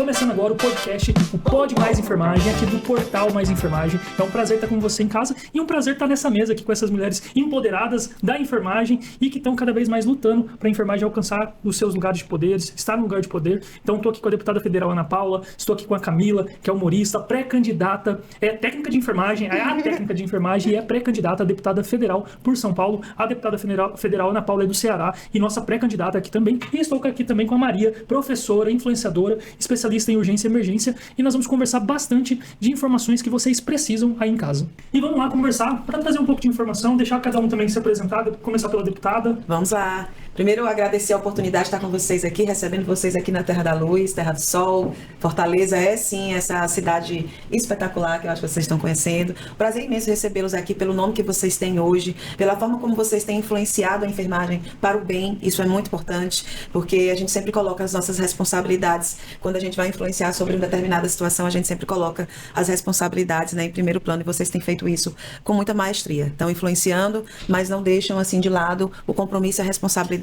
Começando agora o podcast, o Pod Mais Enfermagem, aqui do Portal Mais Enfermagem. É um prazer estar com você em casa e um prazer estar nessa mesa aqui com essas mulheres empoderadas da enfermagem e que estão cada vez mais lutando para a enfermagem alcançar os seus lugares de poderes, estar no lugar de poder. Então estou aqui com a deputada federal Ana Paula, estou aqui com a Camila, que é humorista, pré-candidata, é técnica de enfermagem, é a técnica de enfermagem e é pré-candidata a deputada federal por São Paulo. A deputada federal Ana Paula é do Ceará e nossa pré-candidata aqui também. E estou aqui também com a Maria, professora, influenciadora, especialista em urgência e emergência, e nós vamos conversar bastante de informações que vocês precisam aí em casa. E vamos lá conversar para trazer um pouco de informação, deixar cada um também se apresentar, começar pela deputada. Vamos lá. Primeiro, eu agradecer a oportunidade de estar com vocês aqui, recebendo vocês aqui na Terra da Luz, Terra do Sol. Fortaleza é, sim, essa cidade espetacular que eu acho que vocês estão conhecendo. Prazer imenso recebê-los aqui pelo nome que vocês têm hoje, pela forma como vocês têm influenciado a enfermagem para o bem. Isso é muito importante, porque a gente sempre coloca as nossas responsabilidades. Quando a gente vai influenciar sobre uma determinada situação, a gente sempre coloca as responsabilidades, né, em primeiro plano, e vocês têm feito isso com muita maestria. Estão influenciando, mas não deixam assim de lado o compromisso e a responsabilidade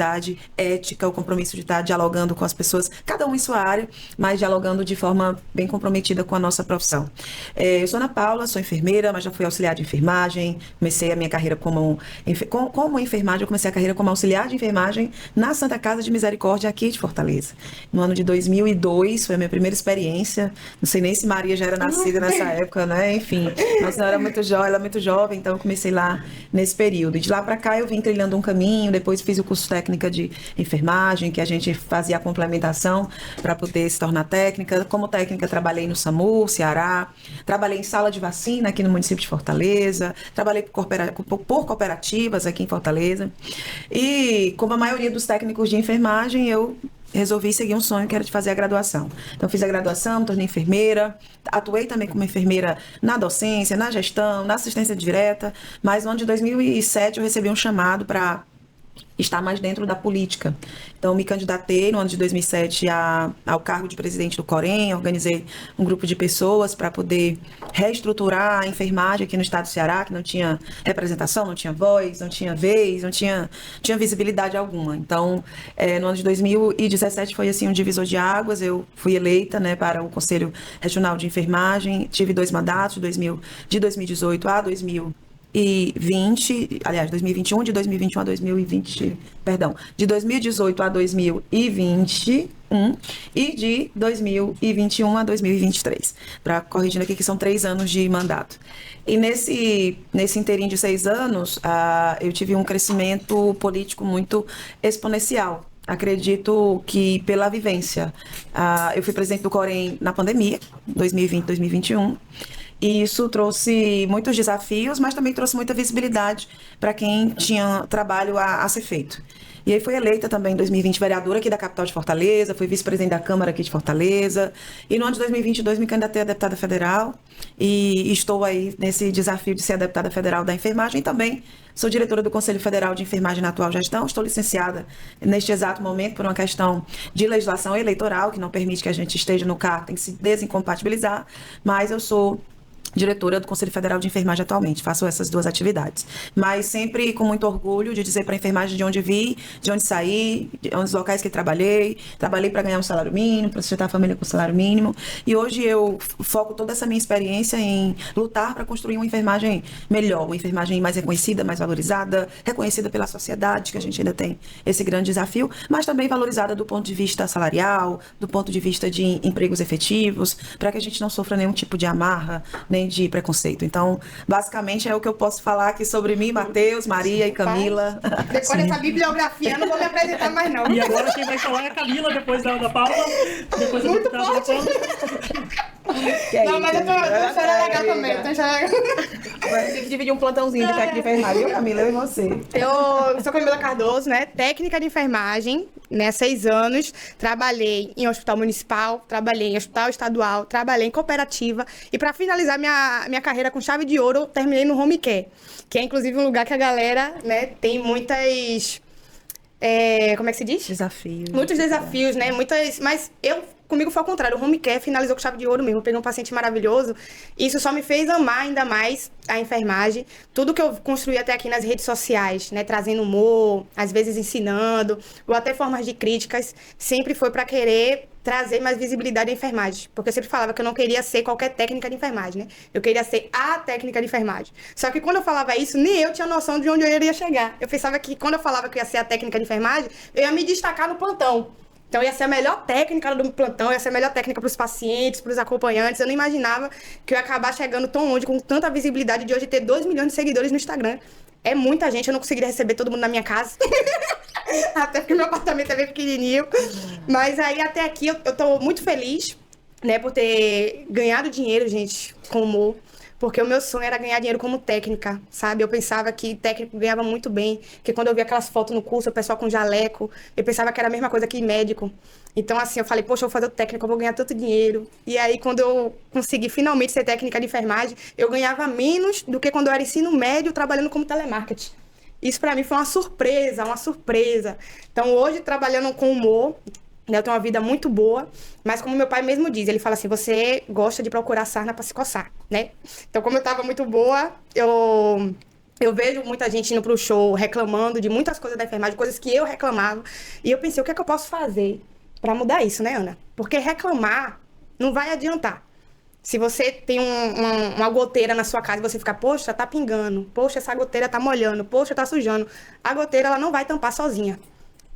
ética, o compromisso de estar dialogando com as pessoas, cada um em sua área, mas dialogando de forma bem comprometida com a nossa profissão. Eu sou Ana Paula, sou enfermeira, mas já fui auxiliar de enfermagem, comecei a minha carreira como enfermagem, eu comecei a carreira como auxiliar de enfermagem na Santa Casa de Misericórdia aqui de Fortaleza. No ano de 2002, foi a minha primeira experiência, não sei nem se Maria já era nascida nessa época, né, enfim, nossa, ela era muito jovem, então eu comecei lá nesse período, e de lá para cá eu vim trilhando um caminho, depois fiz o curso técnica de enfermagem, que a gente fazia a complementação para poder se tornar técnica. Como técnica, trabalhei no SAMU, Ceará, trabalhei em sala de vacina aqui no município de Fortaleza, trabalhei por cooperativas aqui em Fortaleza. E, como a maioria dos técnicos de enfermagem, eu resolvi seguir um sonho que era de fazer a graduação. Então, fiz a graduação, me tornei enfermeira, atuei também como enfermeira na docência, na gestão, na assistência direta, mas no ano de 2007 eu recebi um chamado para estar mais dentro da política. Então, me candidatei no ano de 2007 ao cargo de presidente do Corém, organizei um grupo de pessoas para poder reestruturar a enfermagem aqui no estado do Ceará, que não tinha representação, não tinha voz, não tinha vez, não tinha visibilidade alguma. Então, no ano de 2017 foi assim um divisor de águas, eu fui eleita, né, para o Conselho Regional de Enfermagem, tive 2 mandatos, de 2018 a 2020, aliás, 2021, de 2021 a 2020, perdão, de 2018 a 2021 e de 2021 a 2023, para corrigindo aqui que são 3 anos de mandato. E nesse inteirinho de 6 anos, eu tive um crescimento político muito exponencial. Acredito que pela vivência. Eu fui presidente do Corém na pandemia, 2020, 2021, e isso trouxe muitos desafios, mas também trouxe muita visibilidade para quem tinha trabalho a ser feito. E aí fui eleita também em 2020 vereadora aqui da capital de Fortaleza, fui vice-presidente da Câmara aqui de Fortaleza. E no ano de 2022 me candidatei a deputada federal e estou aí nesse desafio de ser a deputada federal da enfermagem e também sou diretora do Conselho Federal de Enfermagem na atual gestão. Estou licenciada neste exato momento por uma questão de legislação eleitoral que não permite que a gente esteja no cargo, tem que se desincompatibilizar, mas eu sou diretora do Conselho Federal de Enfermagem atualmente, faço essas 2 atividades, mas sempre com muito orgulho de dizer para a enfermagem de onde vi, de onde saí, os locais que trabalhei para ganhar um salário mínimo, para sustentar a família com salário mínimo, e hoje eu foco toda essa minha experiência em lutar para construir uma enfermagem melhor, uma enfermagem mais reconhecida, mais valorizada, reconhecida pela sociedade, que a gente ainda tem esse grande desafio, mas também valorizada do ponto de vista salarial, do ponto de vista de empregos efetivos, para que a gente não sofra nenhum tipo de amarra, nem de preconceito. Então, basicamente, é o que eu posso falar aqui sobre mim, Matheus, Maria e Camila. Depois dessa bibliografia, eu não vou me apresentar mais, não. E agora quem vai falar é a Camila, depois da Paula, depois da Muito deputada forte. Não, mas eu tô achando legal também. Vai ter que dividir um plantãozinho de técnica de enfermagem, viu, Camila? Eu e você. Eu sou Camila Cardoso, né? Técnica de enfermagem, né? 6 anos. Trabalhei em hospital municipal, trabalhei em hospital estadual, trabalhei em cooperativa. E para finalizar minha carreira com chave de ouro, eu terminei no home care, que é inclusive um lugar que a galera, né, tem muitas... como é que se diz? Desafios. Muitos desafios, né? Mas eu comigo foi ao contrário. O home care finalizou com chave de ouro mesmo. Eu peguei um paciente maravilhoso. Isso só me fez amar ainda mais a enfermagem. Tudo que eu construí até aqui nas redes sociais, né? Trazendo humor, às vezes ensinando, ou até formas de críticas, sempre foi para querer trazer mais visibilidade à enfermagem. Porque eu sempre falava que eu não queria ser qualquer técnica de enfermagem, né? Eu queria ser a técnica de enfermagem. Só que quando eu falava isso, nem eu tinha noção de onde eu iria chegar. Eu pensava que quando eu falava que eu ia ser a técnica de enfermagem, eu ia me destacar no plantão. Então, ia ser a melhor técnica do plantão, ia ser a melhor técnica para os pacientes, para os acompanhantes. Eu não imaginava que eu ia acabar chegando tão longe, com tanta visibilidade, de hoje ter 2 milhões de seguidores no Instagram. É muita gente, eu não conseguiria receber todo mundo na minha casa. Até porque meu apartamento é bem pequenininho. Mas aí, até aqui, eu tô muito feliz, né, por ter ganhado dinheiro, gente, com humor. Porque o meu sonho era ganhar dinheiro como técnica, sabe? Eu pensava que técnico ganhava muito bem, que quando eu via aquelas fotos no curso, o pessoal com jaleco, eu pensava que era a mesma coisa que médico. Então, assim, eu falei, poxa, eu vou fazer o técnico, eu vou ganhar tanto dinheiro. E aí, quando eu consegui finalmente ser técnica de enfermagem, eu ganhava menos do que quando eu era ensino médio trabalhando como telemarketing. Isso pra mim foi uma surpresa, uma surpresa. Então, hoje, trabalhando com humor, eu tenho uma vida muito boa, mas como meu pai mesmo diz, ele fala assim, você gosta de procurar sarna para se coçar, né? Então, como eu tava muito boa, eu vejo muita gente indo pro show reclamando de muitas coisas da enfermagem, coisas que eu reclamava, e eu pensei, o que é que eu posso fazer para mudar isso, né, Ana? Porque reclamar não vai adiantar. Se você tem uma goteira na sua casa e você fica, poxa, tá pingando, poxa, essa goteira tá molhando, poxa, tá sujando, a goteira ela não vai tampar sozinha.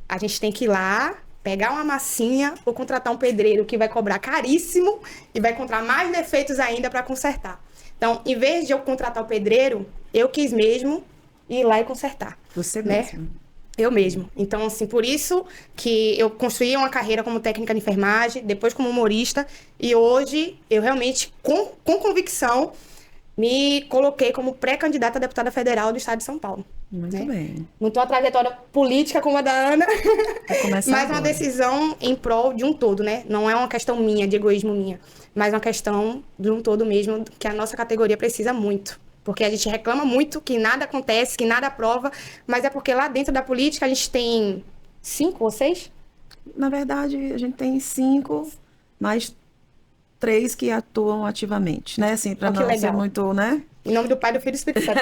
A gente tem que ir lá, pegar uma massinha ou contratar um pedreiro que vai cobrar caríssimo e vai encontrar mais defeitos ainda para consertar. Então, em vez de eu contratar o pedreiro, eu quis mesmo ir lá e consertar. Você né? mesmo. Eu mesmo. Então, assim, por isso que eu construí uma carreira como técnica de enfermagem, depois como humorista, e hoje eu realmente, com convicção, me coloquei como pré-candidata a deputada federal do estado de São Paulo. Muito né? bem. Não tô uma trajetória política como a da Ana, mas Mas uma decisão em prol de um todo, né? Não é uma questão minha, de egoísmo minha, mas uma questão de um todo mesmo, que a nossa categoria precisa muito. Porque a gente reclama muito que nada acontece, que nada aprova, mas é porque lá dentro da política a gente tem 5 ou 6? Na verdade, a gente tem 5, mais 3 que atuam ativamente, né? Assim, para Oh, que não ser legal. muito, né? Em nome do Pai, do Filho e do Espírito Santo.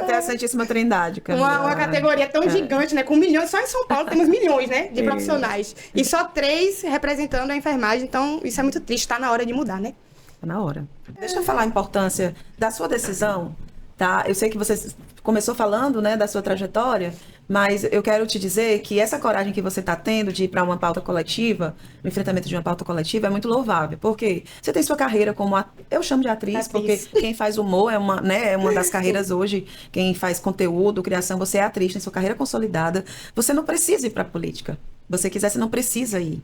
Tem a Santíssima Trindade, Camila. Uma categoria tão gigante, né? Com milhões. Só em São Paulo temos milhões, né? De profissionais. E só 3 representando a enfermagem. Então, isso é muito triste. Tá na hora de mudar, né? Tá na hora. Deixa eu falar a importância da sua decisão, tá? Eu sei que você começou falando, né, da sua trajetória, mas eu quero te dizer que essa coragem que você está tendo de ir para uma pauta coletiva, no enfrentamento de uma pauta coletiva, é muito louvável. Porque você tem sua carreira como, eu chamo de atriz, porque quem faz humor é uma, né, é uma das carreiras hoje, quem faz conteúdo, criação, você é atriz, tem sua carreira consolidada. Você não precisa ir para a política. Você quiser, você não precisa ir.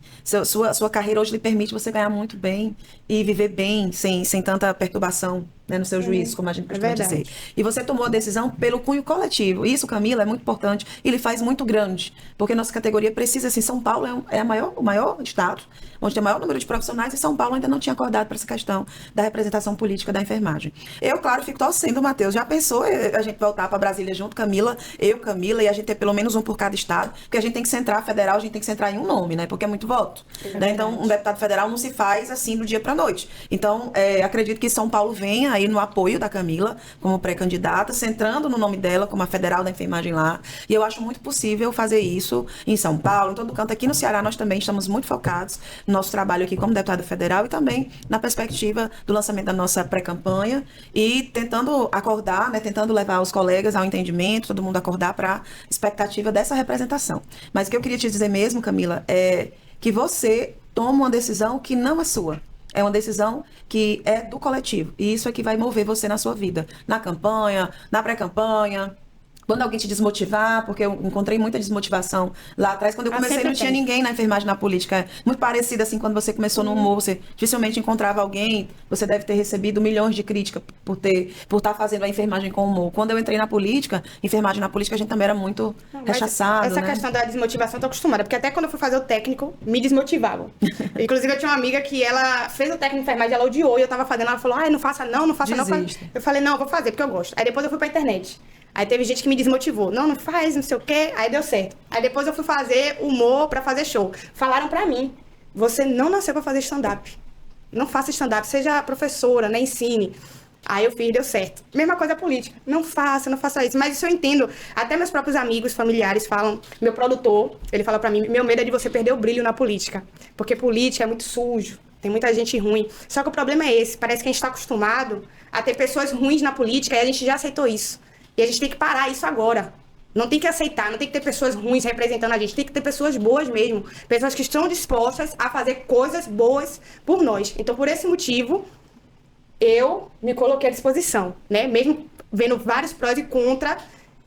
Sua carreira hoje lhe permite você ganhar muito bem e viver bem, sem tanta perturbação, né, no seu juízo, como a gente costuma dizer. E você tomou a decisão pelo cunho coletivo. Isso, Camila, é muito importante e lhe faz muito grande. Porque nossa categoria precisa, assim, São Paulo é o maior estado, onde tem o maior número de profissionais, e São Paulo ainda não tinha acordado para essa questão da representação política da enfermagem. Eu, claro, fico torcendo, Matheus. Já pensou a gente voltar para Brasília junto, Camila, e a gente ter pelo menos um por cada estado? Porque a gente tem que centrar federal, a gente tem que centrar em um nome, né? Porque é muito voto. Né? Então, um deputado federal não se faz assim do dia para a noite. Então, acredito que São Paulo venha aí no apoio da Camila como pré-candidata, centrando no nome dela como a federal da enfermagem lá. E eu acho muito possível fazer isso em São Paulo, em todo canto. Aqui no Ceará nós também estamos muito focados no nosso trabalho aqui como deputada federal e também na perspectiva do lançamento da nossa pré-campanha e tentando acordar, né, tentando levar os colegas ao entendimento, todo mundo acordar para a expectativa dessa representação. Mas o que eu queria te dizer mesmo, Camila, é que você toma uma decisão que não é sua. É uma decisão que é do coletivo. E isso é que vai mover você na sua vida. Na campanha, na pré-campanha. Quando alguém te desmotivar, porque eu encontrei muita desmotivação lá atrás. Quando eu comecei, não tinha ninguém na enfermagem, na política. É muito parecido assim, quando você começou no humor, você dificilmente encontrava alguém. Você deve ter recebido milhões de críticas por estar fazendo a enfermagem com humor. Quando eu entrei na política, enfermagem na política, a gente também era muito rechaçado, essa né? questão da desmotivação, eu tô acostumada. Porque até quando eu fui fazer o técnico, me desmotivavam. Inclusive, eu tinha uma amiga que ela fez o técnico de enfermagem, ela odiou, e eu tava fazendo, ela falou, não faça não. Desista. Eu falei, não, eu vou fazer, porque eu gosto. Aí depois eu fui pra internet. Aí teve gente que me desmotivou. Não faz, não sei o quê. Aí deu certo. Aí depois eu fui fazer humor pra fazer show. Falaram pra mim, você não nasceu pra fazer stand-up. Não faça stand-up, seja professora, né, ensine. Aí eu fiz, deu certo. Mesma coisa política. Não faça isso. Mas isso eu entendo. Até meus próprios amigos, familiares falam. Meu produtor, ele fala pra mim, meu medo é de você perder o brilho na política. Porque política é muito sujo. Tem muita gente ruim. Só que o problema é esse. Parece que a gente tá acostumado a ter pessoas ruins na política e a gente já aceitou isso. E a gente tem que parar isso agora. Não tem que aceitar, não tem que ter pessoas ruins representando a gente. Tem que ter pessoas boas mesmo. Pessoas que estão dispostas a fazer coisas boas por nós. Então, por esse motivo, eu me coloquei à disposição, né? Mesmo vendo vários prós e contra,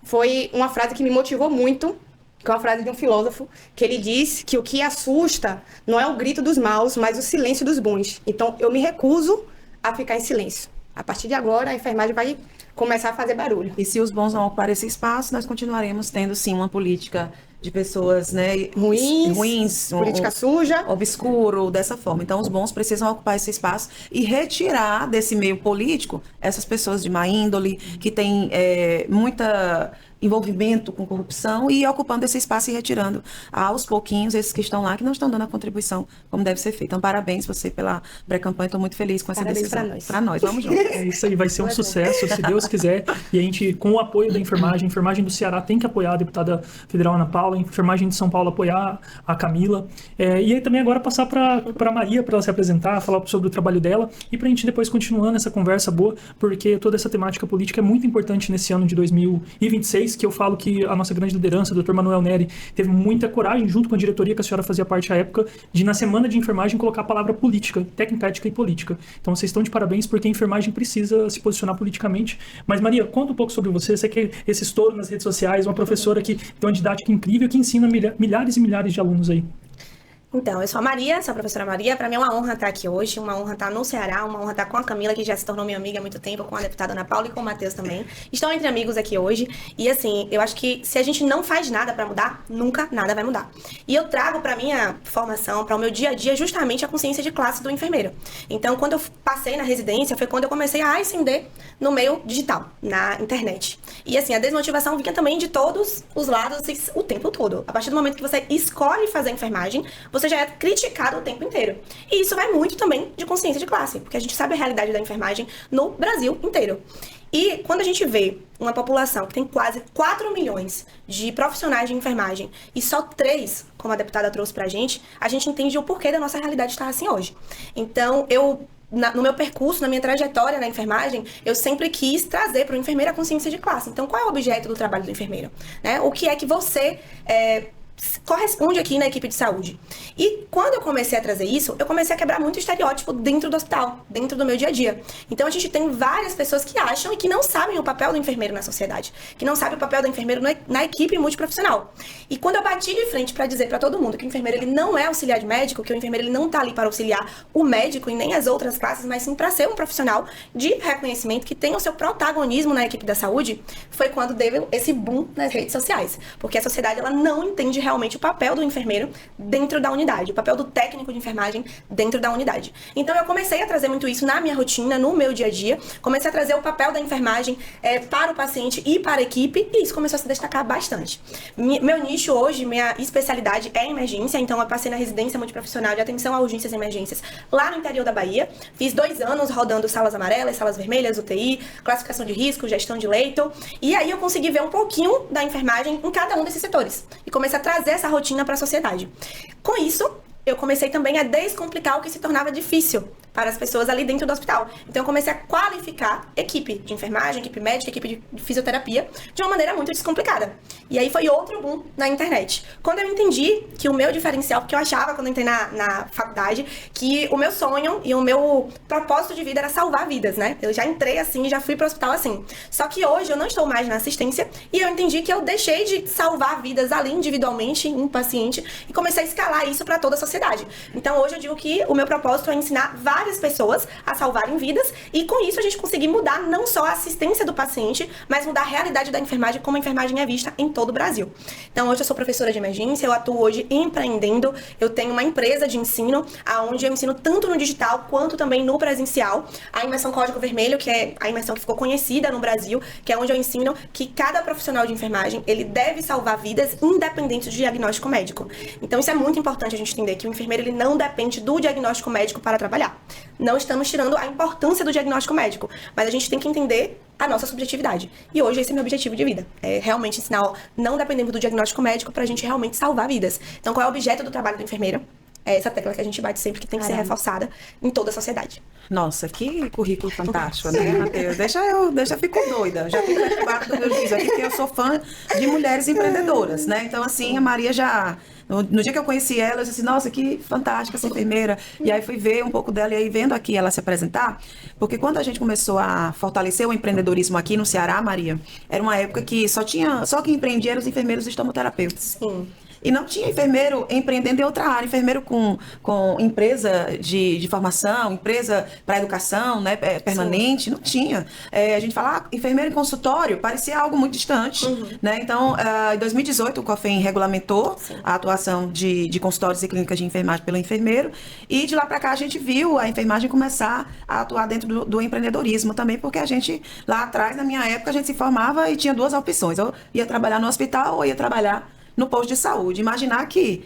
foi uma frase que me motivou muito, que é uma frase de um filósofo, que ele diz que o que assusta não é o grito dos maus, mas o silêncio dos bons. Então, eu me recuso a ficar em silêncio. A partir de agora, a enfermagem vai começar a fazer barulho. E se os bons não ocuparem esse espaço, nós continuaremos tendo, sim, uma política de pessoas, né, ruins, política suja, obscuro, dessa forma. Então, os bons precisam ocupar esse espaço e retirar desse meio político essas pessoas de má índole, que têm muita envolvimento com corrupção, e ocupando esse espaço e retirando aos pouquinhos esses que estão lá, que não estão dando a contribuição como deve ser feita. Então, parabéns você pela pré-campanha, estou muito feliz com essa decisão. Para nós, vamos juntos. É isso aí, vai ser um sucesso, se Deus quiser. E a gente, com o apoio da enfermagem, a enfermagem do Ceará tem que apoiar a deputada federal Ana Paula, a enfermagem de São Paulo apoiar a Camila. E aí também agora passar para a Maria, para ela se apresentar, falar sobre o trabalho dela, e para a gente depois continuando essa conversa boa, porque toda essa temática política é muito importante nesse ano de 2026, que eu falo que a nossa grande liderança, o Dr. Manuel Neri, teve muita coragem, junto com a diretoria que a senhora fazia parte à época, de na semana de enfermagem colocar a palavra política, técnica, ética e política. Então vocês estão de parabéns, porque a enfermagem precisa se posicionar politicamente. Mas Maria, conta um pouco sobre você. Você que é esse estouro nas redes sociais, uma professora que tem uma didática incrível, que ensina milhares e milhares de alunos aí. Então, eu sou a Maria, sou a professora Maria. Para mim é uma honra estar aqui hoje, uma honra estar no Ceará, uma honra estar com a Camila, que já se tornou minha amiga há muito tempo, com a deputada Ana Paula e com o Matheus também. Estão entre amigos aqui hoje. E assim, eu acho que se a gente não faz nada para mudar, nunca nada vai mudar. E eu trago para minha formação, para o meu dia a dia, justamente a consciência de classe do enfermeiro. Então, quando eu passei na residência, foi quando eu comecei a ascender no meio digital, na internet. E assim, a desmotivação vinha também de todos os lados o tempo todo. A partir do momento que você escolhe fazer enfermagem, você já é criticado o tempo inteiro. E isso vai muito também de consciência de classe, porque a gente sabe a realidade da enfermagem no Brasil inteiro. E quando a gente vê uma população que tem quase 4 milhões de profissionais de enfermagem e só 3, como a deputada trouxe pra gente, a gente entende o porquê da nossa realidade estar assim hoje. Então, no meu percurso, na minha trajetória na enfermagem, eu sempre quis trazer para o enfermeiro a consciência de classe. Então, qual é o objeto do trabalho do enfermeiro? Né? O que é que você corresponde aqui na equipe de saúde? E quando eu comecei a trazer isso, eu comecei a quebrar muito estereótipo dentro do hospital, dentro do meu dia a dia. Então a gente tem várias pessoas que acham e que não sabem o papel do enfermeiro na sociedade, que não sabem o papel do enfermeiro na equipe multiprofissional. E quando eu bati de frente para dizer para todo mundo que o enfermeiro ele não é auxiliar de médico, que o enfermeiro ele não tá ali para auxiliar o médico e nem as outras classes, mas sim para ser um profissional de reconhecimento que tem o seu protagonismo na equipe da saúde, foi quando deu esse boom nas redes sociais. Porque a sociedade ela não entende realmente o papel do enfermeiro dentro da unidade, o papel do técnico de enfermagem dentro da unidade. Então eu comecei a trazer muito isso na minha rotina, no meu dia a dia, comecei a trazer o papel da enfermagem para o paciente e para a equipe, e isso começou a se destacar bastante. Meu nicho hoje, minha especialidade é emergência, então eu passei na residência multiprofissional de atenção a urgências e emergências lá no interior da Bahia, fiz 2 anos rodando salas amarelas, salas vermelhas, UTI, classificação de risco, gestão de leito, e aí eu consegui ver um pouquinho da enfermagem em cada um desses setores, e comecei a trazer essa rotina para a sociedade. Com isso, eu comecei também a descomplicar o que se tornava difícil para as pessoas ali dentro do hospital. Então eu comecei a qualificar equipe de enfermagem, equipe médica, equipe de fisioterapia de uma maneira muito descomplicada. E aí foi outro boom na internet. Quando eu entendi que o meu diferencial, porque eu achava quando eu entrei na faculdade, que o meu sonho e o meu propósito de vida era salvar vidas, né? Eu já entrei assim, já fui para o hospital assim. Só que hoje eu não estou mais na assistência e eu entendi que eu deixei de salvar vidas ali individualmente em um paciente e comecei a escalar isso para toda a sociedade. Então hoje eu digo que o meu propósito é ensinar várias várias pessoas a salvarem vidas e com isso a gente conseguir mudar não só a assistência do paciente, mas mudar a realidade da enfermagem, como a enfermagem é vista em todo o Brasil. Então hoje eu sou professora de emergência, eu atuo hoje empreendendo, eu tenho uma empresa de ensino, onde eu ensino tanto no digital quanto também no presencial, a imersão Código Vermelho, que é a imersão que ficou conhecida no Brasil, que é onde eu ensino que cada profissional de enfermagem, ele deve salvar vidas independente do diagnóstico médico. Então isso é muito importante a gente entender que o enfermeiro ele não depende do diagnóstico médico para trabalhar. Não estamos tirando a importância do diagnóstico médico, mas a gente tem que entender a nossa subjetividade. E hoje esse é meu objetivo de vida. É realmente ensinar, não dependemos do diagnóstico médico para a gente realmente salvar vidas. Então qual é o objeto do trabalho do enfermeiro? É essa tecla que a gente bate sempre, que tem que ser reforçada em toda a sociedade. Nossa, que currículo fantástico, né, Matheus? Deixa eu fico doida. Já fico preocupada do meu juízo aqui, porque eu sou fã de mulheres empreendedoras, né? Então, assim, a Maria já... No dia que eu conheci ela, eu disse assim, nossa, que fantástica essa enfermeira. E aí fui ver um pouco dela, e aí vendo aqui ela se apresentar, porque quando a gente começou a fortalecer o empreendedorismo aqui no Ceará, Maria, era uma época que só quem empreendia eram os enfermeiros estomoterapeutas. Sim. E não tinha enfermeiro empreendendo em outra área, enfermeiro com empresa de formação, empresa para educação, né, permanente, não tinha. A gente fala, enfermeiro em consultório, parecia algo muito distante, né? Então, em 2018, o COFEM regulamentou a atuação de consultórios e clínicas de enfermagem pelo enfermeiro, e de lá para cá a gente viu a enfermagem começar a atuar dentro do empreendedorismo também, porque a gente, lá atrás, na minha época, a gente se formava e tinha duas opções, ou ia trabalhar no hospital ou ia trabalhar no posto de saúde. Imaginar que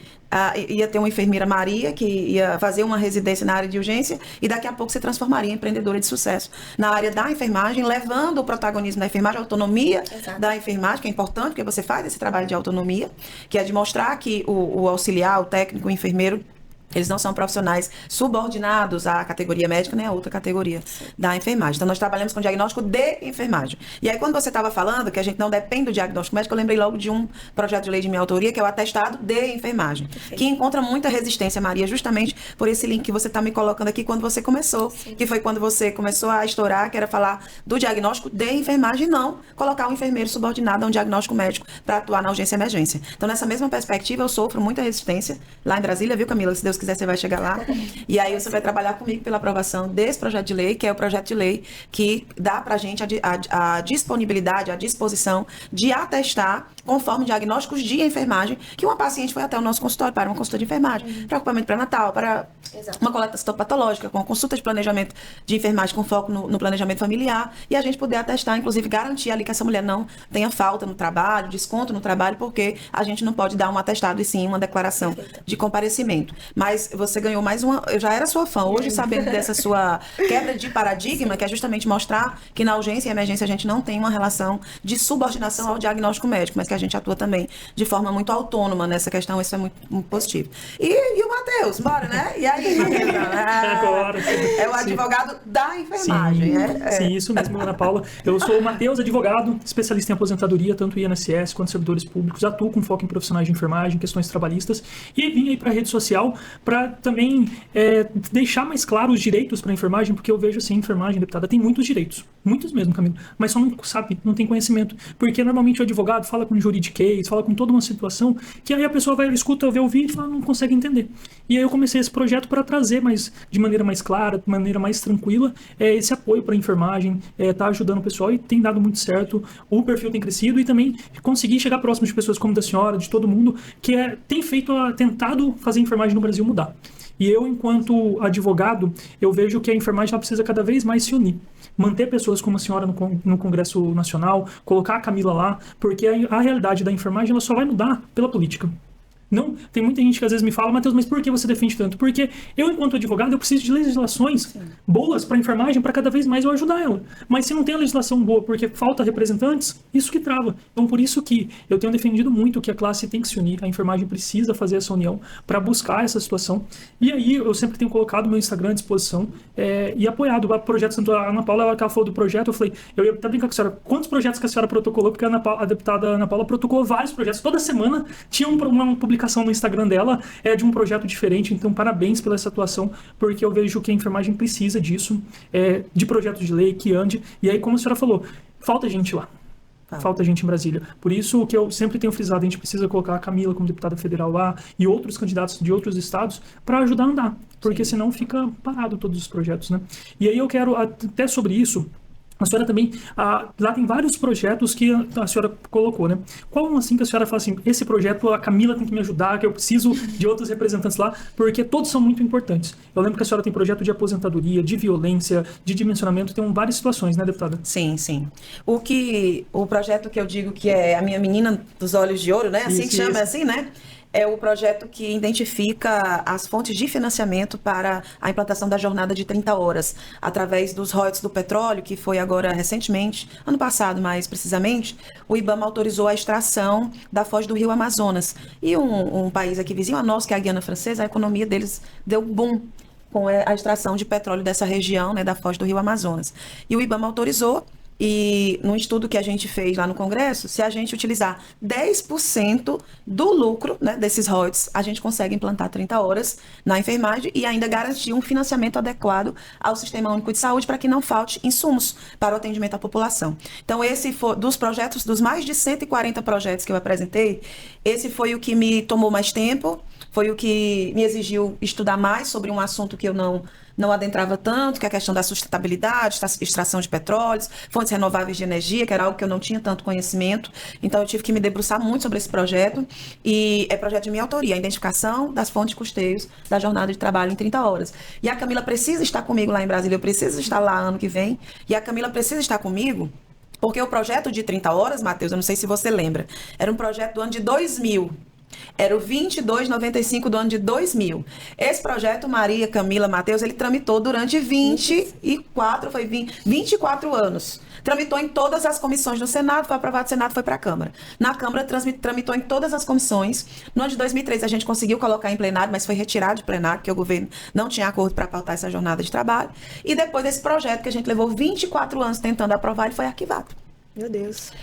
ia ter uma enfermeira Maria que ia fazer uma residência na área de urgência e daqui a pouco se transformaria em empreendedora de sucesso na área da enfermagem, levando o protagonismo da enfermagem, a autonomia da enfermagem, que é importante, porque você faz esse trabalho de autonomia, que é de mostrar que o auxiliar, o técnico, o enfermeiro, eles não são profissionais subordinados à categoria médica, nem a outra categoria da enfermagem. Então, nós trabalhamos com diagnóstico de enfermagem. E aí, quando você estava falando que a gente não depende do diagnóstico médico, eu lembrei logo de um projeto de lei de minha autoria, que é o atestado de enfermagem, que encontra muita resistência, Maria, justamente por esse link que você está me colocando aqui quando você começou, que foi quando você começou a estourar, que era falar do diagnóstico de enfermagem, não colocar um enfermeiro subordinado a um diagnóstico médico para atuar na urgência e emergência. Então, nessa mesma perspectiva, eu sofro muita resistência lá em Brasília, viu, Camila? Se Deus quiser, você vai chegar lá. E aí você vai trabalhar comigo pela aprovação desse projeto de lei, que é o projeto de lei que dá pra gente a disponibilidade, a disposição de atestar, conforme diagnósticos de enfermagem, que uma paciente foi até o nosso consultório para uma consulta de enfermagem, para ocupamento pré-natal, para uma coleta citopatológica, com consulta de planejamento de enfermagem com foco no planejamento familiar, e a gente poder atestar, inclusive garantir ali que essa mulher não tenha falta no trabalho, desconto no trabalho, porque a gente não pode dar um atestado e sim uma declaração de comparecimento. Mas você ganhou mais uma... Eu já era sua fã. Hoje, sabendo dessa sua quebra de paradigma, que é justamente mostrar que na urgência e emergência a gente não tem uma relação de subordinação ao diagnóstico médico, mas que a gente atua também de forma muito autônoma nessa questão. Isso é muito, muito positivo. E o Matheus, bora, né? E aí, Matheus? Agora. É o advogado da enfermagem. Sim, isso mesmo, Ana Paula. Eu sou o Matheus, advogado, especialista em aposentadoria, tanto INSS quanto servidores públicos. Atuo com foco em profissionais de enfermagem, questões trabalhistas. E vim aí para a rede social para também deixar mais claro os direitos para a enfermagem, porque eu vejo assim, a enfermagem, deputada, tem muitos direitos, muitos mesmo, Camilo, mas só não sabe, não tem conhecimento, porque normalmente o advogado fala com juridiquês, fala com toda uma situação, que aí a pessoa vai, escuta, vê o vídeo e fala, não consegue entender. E aí eu comecei esse projeto para trazer de maneira mais clara, de maneira mais tranquila, esse apoio para a enfermagem, tá ajudando o pessoal e tem dado muito certo, o perfil tem crescido e também conseguir chegar próximo de pessoas como da senhora, de todo mundo, que tem tentado fazer a enfermagem no Brasil mudar. E eu, enquanto advogado, eu vejo que a enfermagem ela precisa cada vez mais se unir. Manter pessoas como a senhora no Congresso Nacional, colocar a Camila lá, porque a realidade da enfermagem ela só vai mudar pela política. Não, tem muita gente que às vezes me fala, Matheus, mas por que você defende tanto? Porque eu, enquanto advogado, eu preciso de legislações boas para a enfermagem para cada vez mais eu ajudar ela. Mas se não tem a legislação boa porque falta representantes, isso que trava. Então, por isso que eu tenho defendido muito que a classe tem que se unir, a enfermagem precisa fazer essa união para buscar essa situação. E aí, eu sempre tenho colocado meu Instagram à disposição e apoiado o projeto. Tanto a Ana Paula, ela falou do projeto, eu falei, eu ia até brincar com a senhora, quantos projetos que a senhora protocolou? Porque a deputada Ana Paula protocolou vários projetos. Toda semana tinha uma publicação no Instagram dela de um projeto diferente, então parabéns pela essa atuação, porque eu vejo que a enfermagem precisa disso, de projetos de lei que ande, e aí como a senhora falou, falta gente lá. Falta gente em Brasília. Por isso que eu sempre tenho frisado, a gente precisa colocar a Camila como deputada federal lá e outros candidatos de outros estados para ajudar a andar, porque senão fica parado todos os projetos, né? E aí eu quero, até sobre isso, a senhora também, lá tem vários projetos que a senhora colocou, né? Qual um assim que a senhora fala assim, esse projeto a Camila tem que me ajudar, que eu preciso de outros representantes lá, porque todos são muito importantes. Eu lembro que a senhora tem projeto de aposentadoria, de violência, de dimensionamento, tem várias situações, né, deputada? Sim, sim. O projeto que eu digo que é a minha menina dos olhos de ouro, né? Assim Isso, que chama, isso. assim, né? É o projeto que identifica as fontes de financiamento para a implantação da jornada de 30 horas, através dos royalties do petróleo, que foi agora recentemente, ano passado mais precisamente, o IBAMA autorizou a extração da foz do rio Amazonas. E um país aqui vizinho a nós, que é a Guiana Francesa, a economia deles deu boom com a extração de petróleo dessa região, né, da foz do rio Amazonas. E o IBAMA autorizou. E no estudo que a gente fez lá no Congresso, se a gente utilizar 10% do lucro, né, desses royalties, a gente consegue implantar 30 horas na enfermagem e ainda garantir um financiamento adequado ao Sistema Único de Saúde para que não falte insumos para o atendimento à população. Então, esse foi dos projetos, dos mais de 140 projetos que eu apresentei, esse foi o que me tomou mais tempo, foi o que me exigiu estudar mais sobre um assunto que eu não adentrava tanto, que é a questão da sustentabilidade, da extração de petróleos, fontes renováveis de energia, que era algo que eu não tinha tanto conhecimento. Então, eu tive que me debruçar muito sobre esse projeto. E é projeto de minha autoria, a identificação das fontes de custeios da jornada de trabalho em 30 horas. E a Camila precisa estar comigo lá em Brasília, eu preciso estar lá ano que vem. E a Camila precisa estar comigo, porque o projeto de 30 horas, Matheus, eu não sei se você lembra, era um projeto do ano de 2000. Era o 2295 do ano de 2000. Esse projeto, Maria, Camila, Matheus, ele tramitou durante 24 anos. Tramitou em todas as comissões do Senado, foi aprovado no Senado, foi para a Câmara. Na Câmara, tramitou em todas as comissões. No ano de 2003, a gente conseguiu colocar em plenário, mas foi retirado de plenário, porque o governo não tinha acordo para pautar essa jornada de trabalho. E depois desse projeto, que a gente levou 24 anos tentando aprovar, ele foi arquivado. Meu Deus.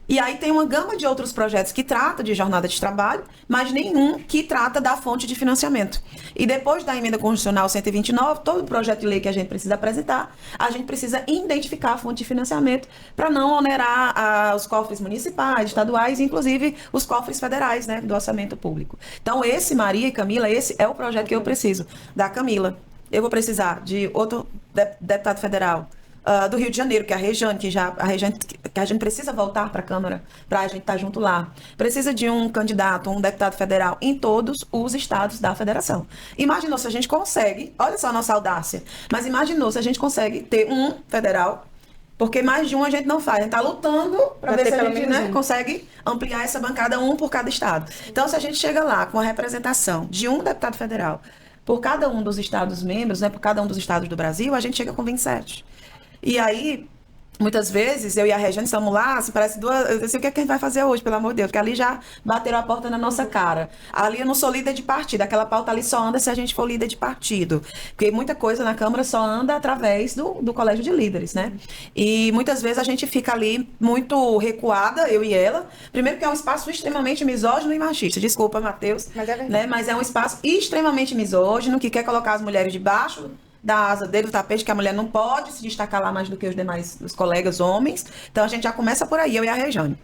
E aí tem uma gama de outros projetos que trata de jornada de trabalho, mas nenhum que trata da fonte de financiamento. E depois da emenda constitucional 129, todo projeto de lei que a gente precisa apresentar, a gente precisa identificar a fonte de financiamento para não onerar os cofres municipais, estaduais, inclusive os cofres federais, né, do orçamento público. Então esse, Maria e Camila, esse é o projeto que eu preciso. Da Camila, eu vou precisar de outro deputado federal, do Rio de Janeiro, que é a Rejane, que a gente precisa voltar para a Câmara para a gente estar junto lá. Precisa de um candidato, um deputado federal em todos os estados da federação. Imaginou se a gente consegue, olha só a nossa audácia, mas imaginou se a gente consegue ter um federal, porque mais de um a gente não faz. A gente está lutando para ver se a gente consegue ampliar essa bancada, um por cada estado. Então, se a gente chega lá com a representação de um deputado federal por cada um dos estados membros, né, por cada um dos estados do Brasil, a gente chega com 27. E aí, muitas vezes, eu e a Regiane estamos lá, assim, parece duas... Eu sei o que é que a gente vai fazer hoje, pelo amor de Deus, porque ali já bateram a porta na nossa cara. Ali eu não sou líder de partido, aquela pauta ali só anda se a gente for líder de partido. Porque muita coisa na Câmara só anda através do colégio de líderes, né? E muitas vezes a gente fica ali muito recuada, eu e ela. Primeiro que é um espaço extremamente misógino e machista. Desculpa, Matheus. Mas é verdade. Né? Mas é um espaço extremamente misógino, que quer colocar as mulheres debaixo da asa dele, do tapete, que a mulher não pode se destacar lá mais do que os colegas homens. Então a gente já começa por aí, eu e a Rejane.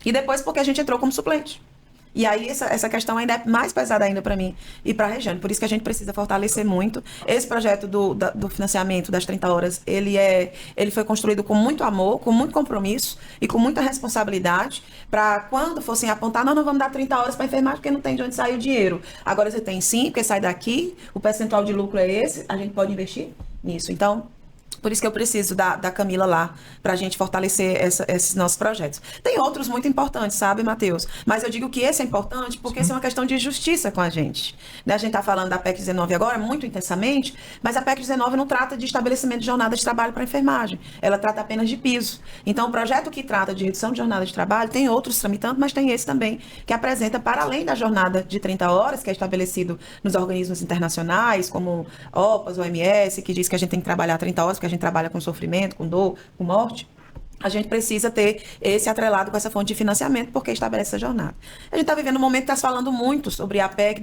E depois porque a gente entrou como suplente. E aí essa questão ainda é mais pesada ainda para mim e para a Rejane. Por isso que a gente precisa fortalecer muito. Esse projeto do financiamento das 30 horas, ele foi construído com muito amor, com muito compromisso e com muita responsabilidade, para quando fossem apontar, nós não vamos dar 30 horas para enfermagem porque não tem de onde sair o dinheiro. Agora você tem sim, porque sai daqui, o percentual de lucro é esse, a gente pode investir nisso. Então, por isso que eu preciso da Camila lá, para a gente fortalecer esses nossos projetos. Tem outros muito importantes, sabe, Matheus? Mas eu digo que esse é importante porque esse é uma questão de justiça com a gente. Né? A gente está falando da PEC 19 agora, muito intensamente, mas a PEC 19 não trata de estabelecimento de jornada de trabalho para enfermagem. Ela trata apenas de piso. Então, o projeto que trata de redução de jornada de trabalho, tem outros tramitando, mas tem esse também, que apresenta, para além da jornada de 30 horas, que é estabelecido nos organismos internacionais, como OPAS, OMS, que diz que a gente tem que trabalhar 30 horas, porque a gente trabalha com sofrimento, com dor, com morte. a gente precisa ter esse atrelado com essa fonte de financiamento, porque estabelece essa jornada. A gente está vivendo um momento que está se falando muito sobre a PEC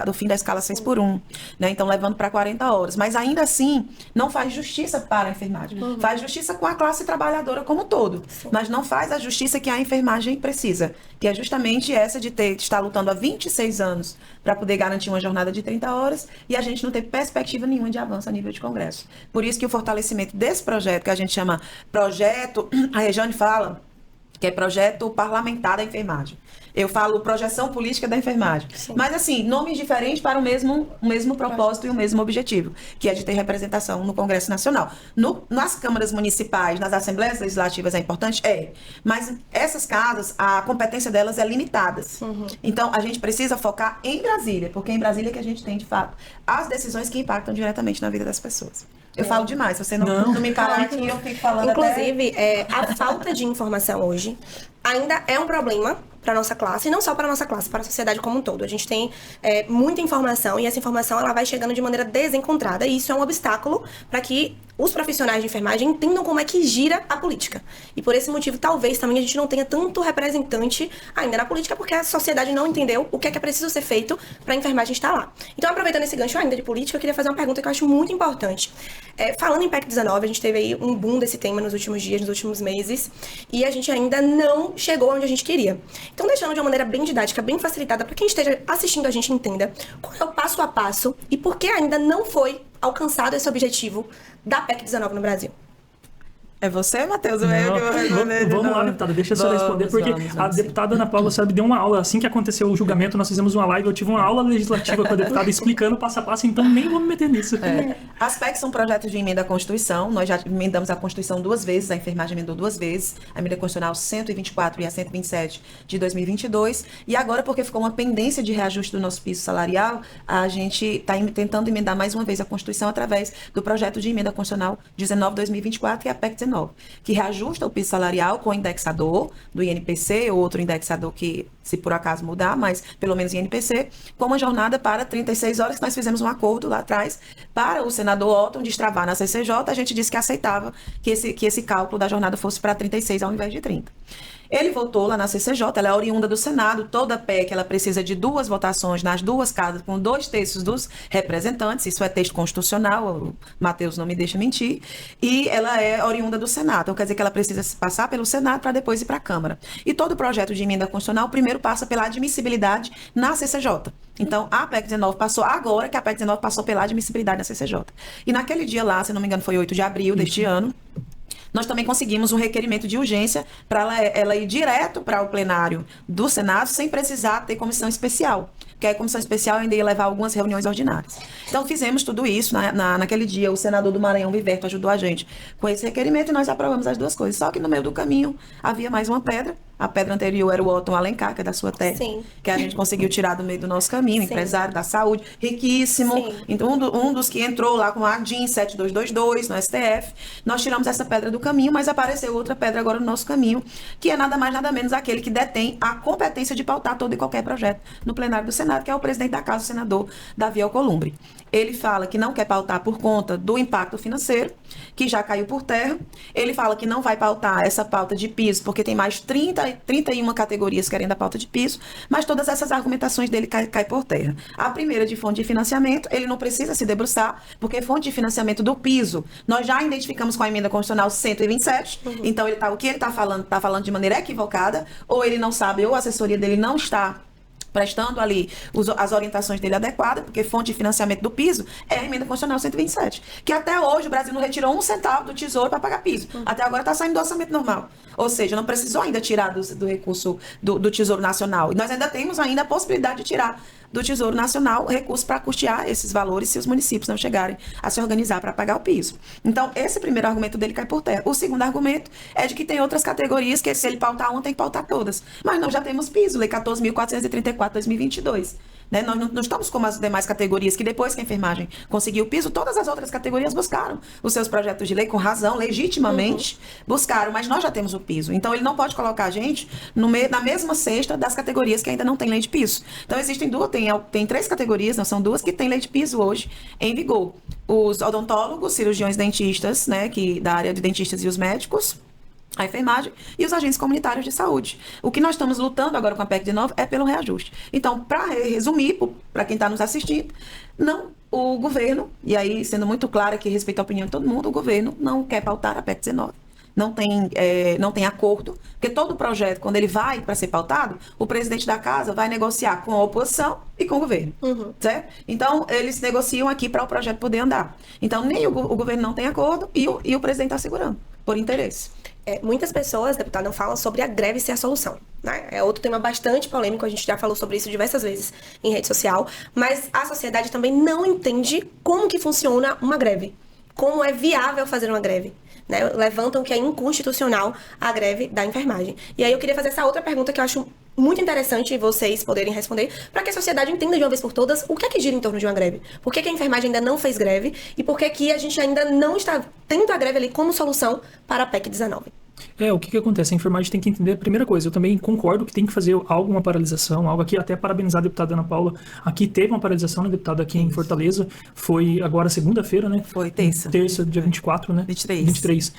do fim da escala 6x1, né? Então levando para 40 horas. Mas ainda assim, não faz justiça para a enfermagem. Faz justiça com a classe trabalhadora como um todo, mas não faz a justiça que a enfermagem precisa, que é justamente essa de estar lutando há 26 anos para poder garantir uma jornada de 30 horas e a gente não ter perspectiva nenhuma de avanço a nível de Congresso. Por isso que o fortalecimento desse projeto, que a gente chama projeto, a Rejane fala que é projeto parlamentar da enfermagem. Eu falo projeção política da enfermagem. Sim. Mas, assim, nomes diferentes para o mesmo propósito e o mesmo objetivo, que é de ter representação no Congresso Nacional. Nas câmaras municipais, nas assembleias legislativas é importante? É. Mas essas casas, a competência delas é limitada. Então, a gente precisa focar em Brasília, porque é em Brasília que a gente tem, de fato, as decisões que impactam diretamente na vida das pessoas. Eu falo demais, se você não me parar aqui, eu fico falando. Inclusive, a falta de informação hoje ainda é um problema para nossa classe, e não só para nossa classe, para a sociedade como um todo. A gente tem muita informação e essa informação ela vai chegando de maneira desencontrada e isso é um obstáculo para que os profissionais de enfermagem entendam como é que gira a política. E por esse motivo, talvez também a gente não tenha tanto representante ainda na política, porque a sociedade não entendeu o que é preciso ser feito para a enfermagem estar lá. Então, aproveitando esse gancho ainda de política, eu queria fazer uma pergunta que eu acho muito importante. Falando em PEC 19, a gente teve aí um boom desse tema nos últimos dias, nos últimos meses, e a gente ainda não chegou onde a gente queria. Então, deixando de uma maneira bem didática, bem facilitada, para quem esteja assistindo a gente entenda qual é o passo a passo e por que ainda não foi alcançado esse objetivo da PEC 19 no Brasil. É você, Matheus? Vamos lá, deputada, deixa eu só responder, porque a deputada Ana Paula Sabe deu uma aula, assim que aconteceu o julgamento, nós fizemos uma live, eu tive uma aula legislativa com a deputada explicando passo a passo, então nem vou me meter nisso. As PECs são projetos de emenda à Constituição, nós já emendamos a Constituição 2 vezes, a enfermagem emendou 2 vezes, a emenda constitucional 124 e a 127 de 2022, e agora, porque ficou uma pendência de reajuste do nosso piso salarial, a gente está tentando emendar mais uma vez a Constituição através do projeto de emenda constitucional 19/2024, que é a PEC 19, que reajusta o piso salarial com o indexador do INPC, ou outro indexador que, se por acaso mudar, mas pelo menos INPC, com uma jornada para 36 horas, que nós fizemos um acordo lá atrás para o senador Otton destravar na CCJ, a gente disse que aceitava que esse cálculo da jornada fosse para 36 ao invés de 30. Ele votou lá na CCJ, ela é oriunda do Senado, toda PEC ela precisa de 2 votações nas 2 casas, com 2/3 dos representantes, isso é texto constitucional, o Matheus não me deixa mentir, e ela é oriunda do Senado, então quer dizer que ela precisa passar pelo Senado para depois ir para a Câmara. E todo projeto de emenda constitucional primeiro passa pela admissibilidade na CCJ. Então, a PEC 19 passou agora que a PEC 19 passou pela admissibilidade na CCJ. E naquele dia lá, se não me engano, foi 8 de abril deste ano, nós também conseguimos um requerimento de urgência para ela ir direto para o plenário do Senado sem precisar ter comissão especial, porque a comissão especial ainda ia levar algumas reuniões ordinárias. Então, fizemos tudo isso. Naquele dia, o senador do Maranhão, Viverto, ajudou a gente com esse requerimento e nós aprovamos as 2 coisas. Só que no meio do caminho havia mais uma pedra. A pedra anterior era o Otton Alencar, que é da sua terra, Sim. que a gente conseguiu tirar do meio do nosso caminho, Sim. empresário da saúde, riquíssimo. Sim. Então, um dos que entrou lá com a DIN 7222 no STF, nós tiramos essa pedra do caminho, mas apareceu outra pedra agora no nosso caminho, que é nada mais, nada menos aquele que detém a competência de pautar todo e qualquer projeto no plenário do Senado, que é o presidente da Casa, o senador Davi Alcolumbre. Ele fala que não quer pautar por conta do impacto financeiro, que já caiu por terra. Ele fala que não vai pautar essa pauta de piso, porque tem mais 31 categorias querendo a pauta de piso, mas todas essas argumentações dele cai por terra. A primeira de fonte de financiamento, ele não precisa se debruçar, porque fonte de financiamento do piso, nós já identificamos com a emenda constitucional 127, então o que ele está falando de maneira equivocada, ou ele não sabe, ou a assessoria dele não está prestando ali as orientações dele adequadas, porque fonte de financiamento do piso é a emenda constitucional 127, que até hoje o Brasil não retirou 1 centavo do Tesouro para pagar piso. Até agora está saindo do orçamento normal. Ou seja, não precisou ainda tirar do recurso do Tesouro Nacional. E nós ainda temos a possibilidade de tirar do Tesouro Nacional recursos para custear esses valores se os municípios não chegarem a se organizar para pagar o piso. Então, esse primeiro argumento dele cai por terra. O segundo argumento é de que tem outras categorias que, se ele pautar uma, tem que pautar todas. Mas nós já temos piso, Lei 14.434, 2022. Né? Nós não estamos como as demais categorias, que depois que a enfermagem conseguiu o piso, todas as outras categorias buscaram os seus projetos de lei, com razão, legitimamente buscaram, mas nós já temos o piso. Então, ele não pode colocar a gente na mesma cesta das categorias que ainda não tem lei de piso. Então, existem tem 3 categorias, não são 2, que tem lei de piso hoje em vigor. Os odontólogos, cirurgiões dentistas, né, da área de dentistas e os médicos, a enfermagem e os agentes comunitários de saúde. O que nós estamos lutando agora com a PEC 19 é pelo reajuste. Então, para resumir, para quem está nos assistindo, não, o governo, e aí sendo muito claro que respeito à opinião de todo mundo, o governo não quer pautar a PEC 19. Não tem acordo, porque todo projeto, quando ele vai para ser pautado, o presidente da casa vai negociar com a oposição e com o governo, certo? Então, eles negociam aqui para o projeto poder andar. Então, nem o governo não tem acordo e o presidente está segurando, por interesse. Muitas pessoas, deputada, não falam sobre a greve ser a solução, né? É outro tema bastante polêmico, a gente já falou sobre isso diversas vezes em rede social, mas a sociedade também não entende como que funciona uma greve, como é viável fazer uma greve. Né, levantam que é inconstitucional a greve da enfermagem. E aí eu queria fazer essa outra pergunta que eu acho muito interessante vocês poderem responder, para que a sociedade entenda de uma vez por todas o que é que gira em torno de uma greve. Por que a enfermagem ainda não fez greve e por que a gente ainda não está tendo a greve ali como solução para a PEC 19. O que acontece? A enfermagem tem que entender a primeira coisa. Eu também concordo que tem que fazer uma paralisação, algo aqui, até parabenizar a deputada Ana Paula. Aqui teve uma paralisação, né, deputada, aqui em Fortaleza. Foi agora segunda-feira, né? Foi terça. Terça, dia 24, né? 23.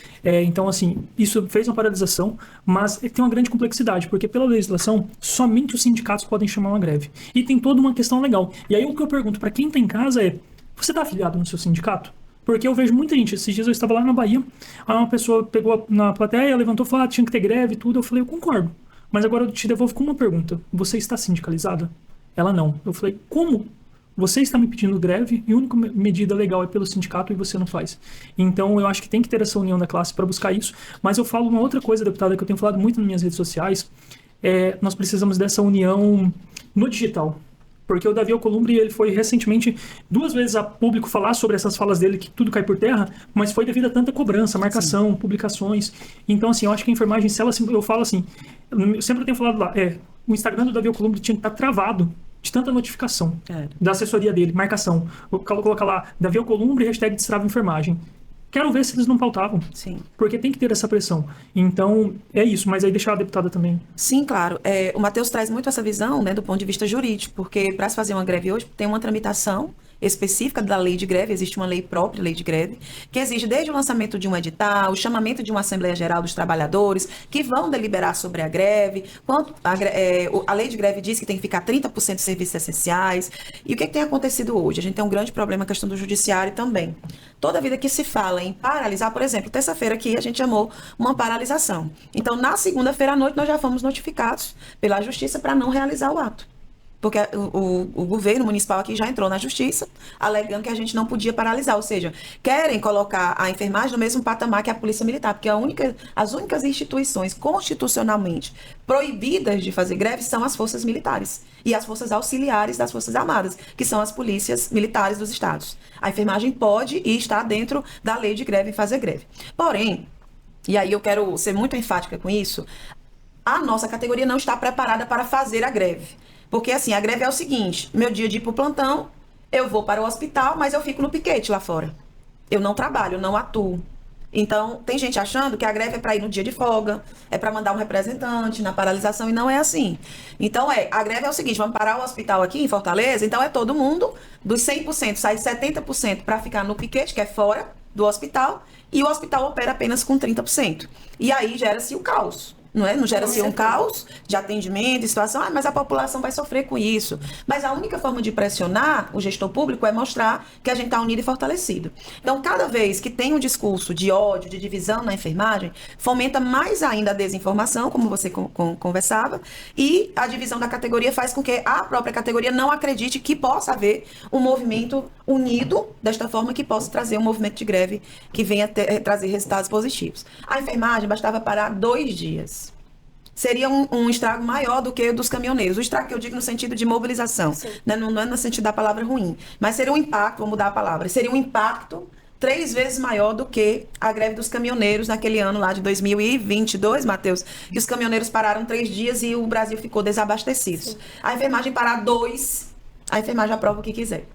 Então, assim, isso fez uma paralisação, mas tem uma grande complexidade, porque pela legislação, somente os sindicatos podem chamar uma greve. E tem toda uma questão legal. E aí o que eu pergunto para quem está em casa é, você está afiliado no seu sindicato? Porque eu vejo muita gente, esses dias eu estava lá na Bahia, aí uma pessoa pegou na plateia, levantou e falou, tinha que ter greve e tudo. Eu falei, eu concordo. Mas agora eu te devolvo com uma pergunta. Você está sindicalizada? Ela não. Eu falei, como? Você está me pedindo greve e a única medida legal é pelo sindicato e você não faz. Então eu acho que tem que ter essa união da classe para buscar isso. Mas eu falo uma outra coisa, deputada, que eu tenho falado muito nas minhas redes sociais, nós precisamos dessa união no digital. Porque o Davi Alcolumbre, ele foi recentemente 2 vezes a público falar sobre essas falas dele, que tudo cai por terra, mas foi devido a tanta cobrança, marcação, publicações. Então, assim, eu acho que a enfermagem, se ela, eu falo assim, eu sempre tenho falado lá, o Instagram do Davi Alcolumbre tinha que estar travado de tanta notificação da assessoria dele, marcação. Coloca lá, Davi Alcolumbre, hashtag destrava enfermagem. Quero ver se eles não pautavam. Sim. Porque tem que ter essa pressão. Então, é isso. Mas aí deixar a deputada também. Sim, claro. O Matheus traz muito essa visão, né, do ponto de vista jurídico, porque para se fazer uma greve hoje, tem uma tramitação específica da lei de greve, existe uma lei própria, lei de greve, que exige desde o lançamento de um edital, o chamamento de uma Assembleia Geral dos Trabalhadores, que vão deliberar sobre a greve, quanto a lei de greve diz que tem que ficar 30% de serviços essenciais. E o que tem acontecido hoje? A gente tem um grande problema, a questão do judiciário também. Toda vida que se fala em paralisar, por exemplo, terça-feira aqui a gente chamou uma paralisação. Então, na segunda-feira à noite, nós já fomos notificados pela Justiça para não realizar o ato. Porque o governo municipal aqui já entrou na justiça, alegando que a gente não podia paralisar. Ou seja, querem colocar a enfermagem no mesmo patamar que a polícia militar, porque as únicas instituições constitucionalmente proibidas de fazer greve são as forças militares e as forças auxiliares das Forças Armadas, que são as polícias militares dos estados. A enfermagem pode e está dentro da lei de greve e fazer greve. Porém, e aí eu quero ser muito enfática com isso, a nossa categoria não está preparada para fazer a greve. Porque, assim, a greve é o seguinte, meu dia de ir para o plantão, eu vou para o hospital, mas eu fico no piquete lá fora. Eu não trabalho, eu não atuo. Então, tem gente achando que a greve é para ir no dia de folga, é para mandar um representante na paralisação, e não é assim. Então, a greve é o seguinte, vamos parar o hospital aqui em Fortaleza, então é todo mundo, dos 100%, sai 70% para ficar no piquete, que é fora do hospital, e o hospital opera apenas com 30%. E aí gera-se o caos. Não gera-se um caos de atendimento, de situação, mas a população vai sofrer com isso. Mas a única forma de pressionar o gestor público é mostrar que a gente está unido e fortalecido. Então, cada vez que tem um discurso de ódio, de divisão na enfermagem, fomenta mais ainda a desinformação, como você conversava, e a divisão da categoria faz com que a própria categoria não acredite que possa haver um movimento unido, desta forma que possa trazer um movimento de greve que venha trazer resultados positivos. A enfermagem bastava parar 2 dias. Seria um estrago maior do que o dos caminhoneiros. O estrago que eu digo no sentido de mobilização, né? Não é no sentido da palavra ruim, mas seria um impacto, vou mudar a palavra, seria um impacto 3 vezes maior do que a greve dos caminhoneiros naquele ano lá de 2022, Matheus, que os caminhoneiros pararam 3 dias e o Brasil ficou desabastecido. Sim. A enfermagem parar 2, a enfermagem aprova o que quiser.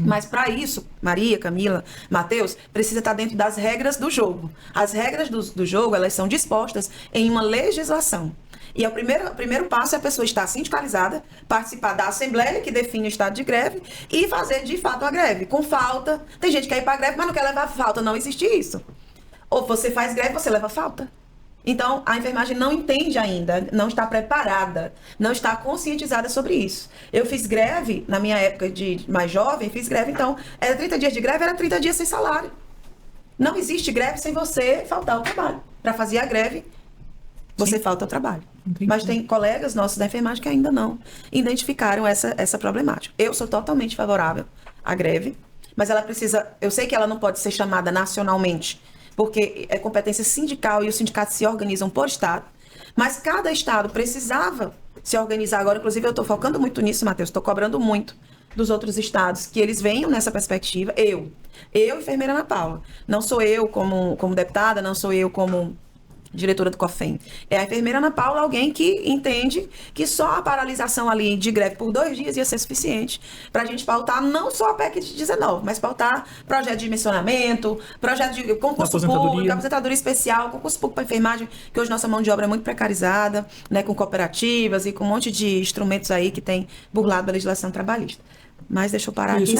Mas para isso, Maria, Camila, Matheus, precisa estar dentro das regras do jogo. As regras do jogo, elas são dispostas em uma legislação. E o primeiro passo é a pessoa estar sindicalizada, participar da assembleia que define o estado de greve e fazer de fato a greve, com falta. Tem gente que quer ir para a greve, mas não quer levar falta, não existe isso. Ou você faz greve, você leva falta. Então, a enfermagem não entende ainda, não está preparada, não está conscientizada sobre isso. Eu fiz greve, na minha época de mais jovem, fiz greve, então, era 30 dias de greve, era 30 dias sem salário. Não existe greve sem você faltar ao trabalho. Para fazer a greve, você falta ao trabalho. Entendi. Mas tem colegas nossos da enfermagem que ainda não identificaram essa problemática. Eu sou totalmente favorável à greve, mas ela precisa... Eu sei que ela não pode ser chamada nacionalmente, porque é competência sindical e os sindicatos se organizam por estado, mas cada estado precisava se organizar agora. Inclusive, eu estou focando muito nisso, Matheus, estou cobrando muito dos outros estados que eles venham nessa perspectiva. Eu, enfermeira Ana Paula, não sou eu como deputada, não sou eu como diretora do COFEM. É a enfermeira Ana Paula, alguém que entende que só a paralisação ali de greve por 2 dias ia ser suficiente para a gente pautar não só a PEC de 19, mas pautar projeto de dimensionamento, projeto de concurso público, aposentadoria especial, concurso público para enfermagem, que hoje nossa mão de obra é muito precarizada, né, com cooperativas e com um monte de instrumentos aí que tem burlado a legislação trabalhista. Mas deixa eu parar aqui.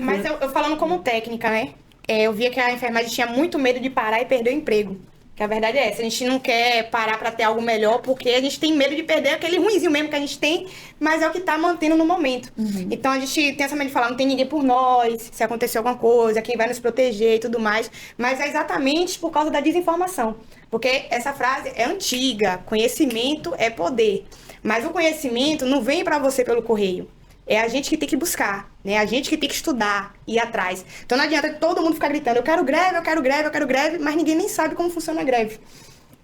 Mas eu falando como técnica, né? Eu via que a enfermagem tinha muito medo de parar e perder o emprego. Que a verdade é essa, a gente não quer parar para ter algo melhor, porque a gente tem medo de perder aquele ruinzinho mesmo que a gente tem, mas é o que tá mantendo no momento. Então a gente tem essa maneira de falar, não tem ninguém por nós, se acontecer alguma coisa, quem vai nos proteger e tudo mais, mas é exatamente por causa da desinformação. Porque essa frase é antiga, conhecimento é poder, mas o conhecimento não vem para você pelo correio. É a gente que tem que buscar, né? A gente que tem que estudar, ir atrás. Então não adianta todo mundo ficar gritando, eu quero greve, eu quero greve, eu quero greve, mas ninguém nem sabe como funciona a greve.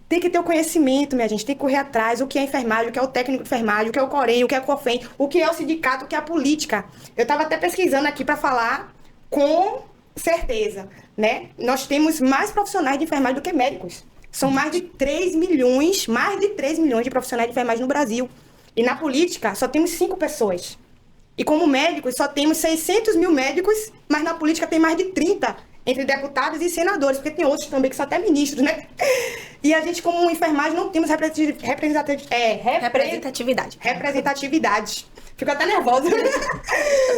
Tem que ter o conhecimento, minha gente, tem que correr atrás, o que é enfermagem, o que é o técnico de enfermagem, o que é o Corém, o que é o COFEM, o que é o sindicato, o que é a política. Eu estava até pesquisando aqui para falar com certeza, né? Nós temos mais profissionais de enfermagem do que médicos. São mais de 3 milhões de profissionais de enfermagem no Brasil. E na política só temos 5 pessoas. E como médicos, só temos 600 mil médicos, mas na política tem mais de 30, entre deputados e senadores, porque tem outros também que são até ministros, né? E a gente, como enfermagem, não temos representatividade. Fico até nervosa.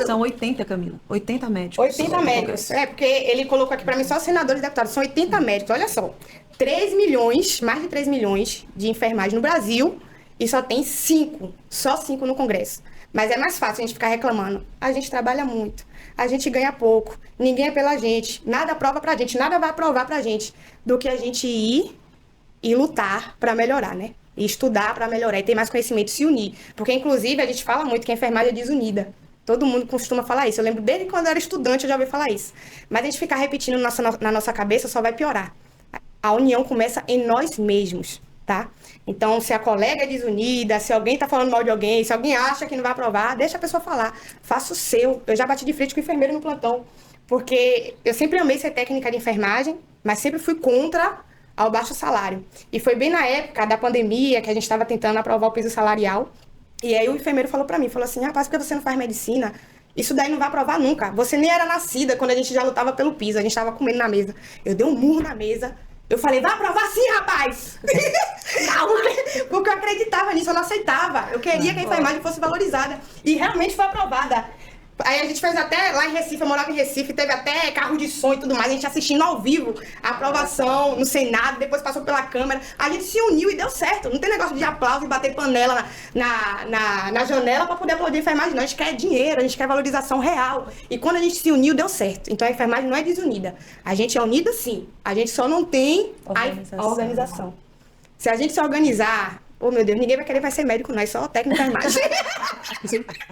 São 80, Camila. 80 médicos. 80 médicos. É, porque ele colocou aqui para mim só senadores e deputados. São 80 médicos, olha só. 3 milhões, mais de 3 milhões de enfermagem no Brasil e só tem 5, só 5 no Congresso. Mas é mais fácil a gente ficar reclamando. A gente trabalha muito, a gente ganha pouco, ninguém é pela gente, nada prova pra gente, nada vai provar pra gente, do que a gente ir e lutar pra melhorar, né? E estudar pra melhorar e ter mais conhecimento, se unir. Porque, inclusive, a gente fala muito que a enfermagem é desunida. Todo mundo costuma falar isso. Eu lembro desde quando eu era estudante, eu já ouvi falar isso. Mas a gente ficar repetindo na nossa cabeça só vai piorar. A união começa em nós mesmos, tá? Então, se a colega é desunida, se alguém tá falando mal de alguém, se alguém acha que não vai aprovar, deixa a pessoa falar. Faça o seu. Eu já bati de frente com o enfermeiro no plantão, porque eu sempre amei ser técnica de enfermagem, mas sempre fui contra ao baixo salário. E foi bem na época da pandemia que a gente estava tentando aprovar o piso salarial. E aí o enfermeiro falou pra mim, falou assim, rapaz, por que você não faz medicina? Isso daí não vai aprovar nunca. Você nem era nascida quando a gente já lutava pelo piso, a gente tava comendo na mesa. Eu dei um murro na mesa. Eu falei, vai aprovar sim, rapaz! Porque eu acreditava nisso, eu não aceitava. Eu queria que a enfermagem fosse valorizada. E realmente foi aprovada. Aí a gente fez até, lá em Recife, eu morava em Recife, teve até carro de som e tudo mais, a gente assistindo ao vivo a aprovação no Senado, depois passou pela Câmara. A gente se uniu e deu certo. Não tem negócio de aplauso e bater panela na janela para poder aplaudir a enfermagem, não. A gente quer dinheiro, a gente quer valorização real. E quando a gente se uniu, deu certo. Então a enfermagem não é desunida. A gente é unida sim. A gente só não tem a organização. Se a gente se organizar... Oh, meu Deus, ninguém vai querer ser médico, não, é só técnico de enfermagem.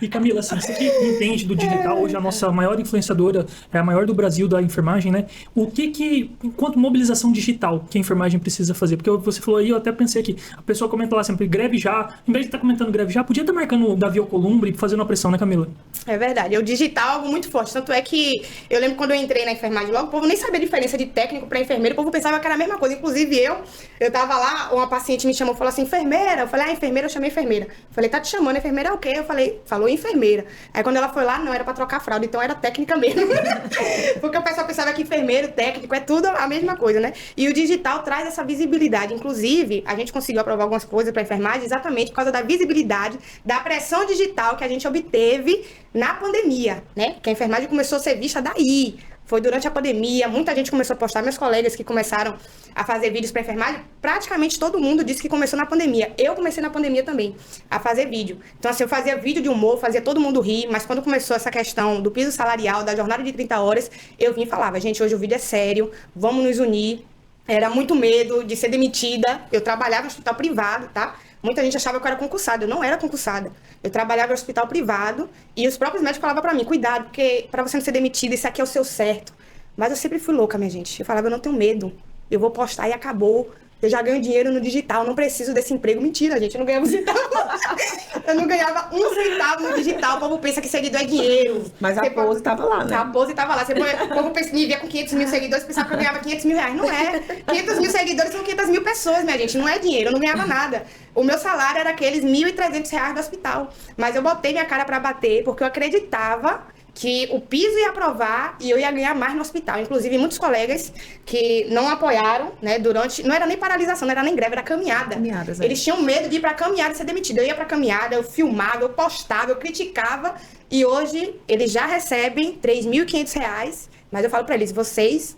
E Camila, assim, você que entende do digital, hoje a nossa maior influenciadora, é a maior do Brasil da enfermagem, né? O que, enquanto mobilização digital, que a enfermagem precisa fazer? Porque você falou aí, eu até pensei aqui, a pessoa comenta lá sempre, greve já, em vez de estar comentando greve já, podia estar marcando o Davi Alcolumbre e fazendo uma pressão, né, Camila? É verdade, o digital é algo muito forte, tanto é que eu lembro quando eu entrei na enfermagem, logo o povo nem sabia a diferença de técnico para enfermeiro, o povo pensava que era a mesma coisa, inclusive eu tava lá, uma paciente me chamou e falou assim, enfermeira, eu falei, enfermeira, eu chamei enfermeira. Eu falei, tá te chamando, enfermeira é o quê? Eu falei, falou enfermeira. Aí quando ela foi lá, não, era pra trocar fralda, então era técnica mesmo. Porque o pessoal pensava que enfermeiro, técnico, é tudo a mesma coisa, né? E o digital traz essa visibilidade. Inclusive, a gente conseguiu aprovar algumas coisas pra enfermagem exatamente por causa da visibilidade, da pressão digital que a gente obteve na pandemia, né? Que a enfermagem começou a ser vista daí. foi durante a pandemia, muita gente começou a postar, meus colegas que começaram a fazer vídeos para enfermagem, praticamente todo mundo disse que começou na pandemia. Eu comecei na pandemia também, a fazer vídeo. Então, assim, eu fazia vídeo de humor, fazia todo mundo rir, mas quando começou essa questão do piso salarial, da jornada de 30 horas, eu vim e falava, gente, hoje o vídeo é sério, vamos nos unir. Era muito medo de ser demitida. Eu trabalhava no hospital privado, tá? Muita gente achava que eu era concursada. Eu não era concursada. Eu trabalhava no hospital privado e os próprios médicos falavam pra mim, cuidado, porque pra você não ser demitida, isso aqui é o seu certo. Mas eu sempre fui louca, minha gente. Eu falava, eu não tenho medo. Eu vou postar e acabou. Eu já ganho dinheiro no digital, não preciso desse emprego. Mentira, gente, eu não ganhava um centavo. Eu não ganhava um centavo no digital. O povo pensa que seguidor é dinheiro. Mas a pose tava lá, né? A pose tava lá. O povo me via com 500 mil seguidores, pensava que eu ganhava 500 mil reais. Não é. 500 mil seguidores são 500 mil pessoas, minha gente. Não é dinheiro, eu não ganhava nada. O meu salário era aqueles R$1.300 do hospital. Mas eu botei minha cara pra bater, porque eu acreditava que o piso ia aprovar e eu ia ganhar mais no hospital. Inclusive, muitos colegas que não apoiaram, né, durante... Não era nem paralisação, não era nem greve, era caminhada. Caminhadas, Eles tinham medo de ir pra caminhada e ser demitido. Eu ia pra caminhada, eu filmava, eu postava, eu criticava. E hoje, eles já recebem R$3.500. Mas eu falo pra eles, vocês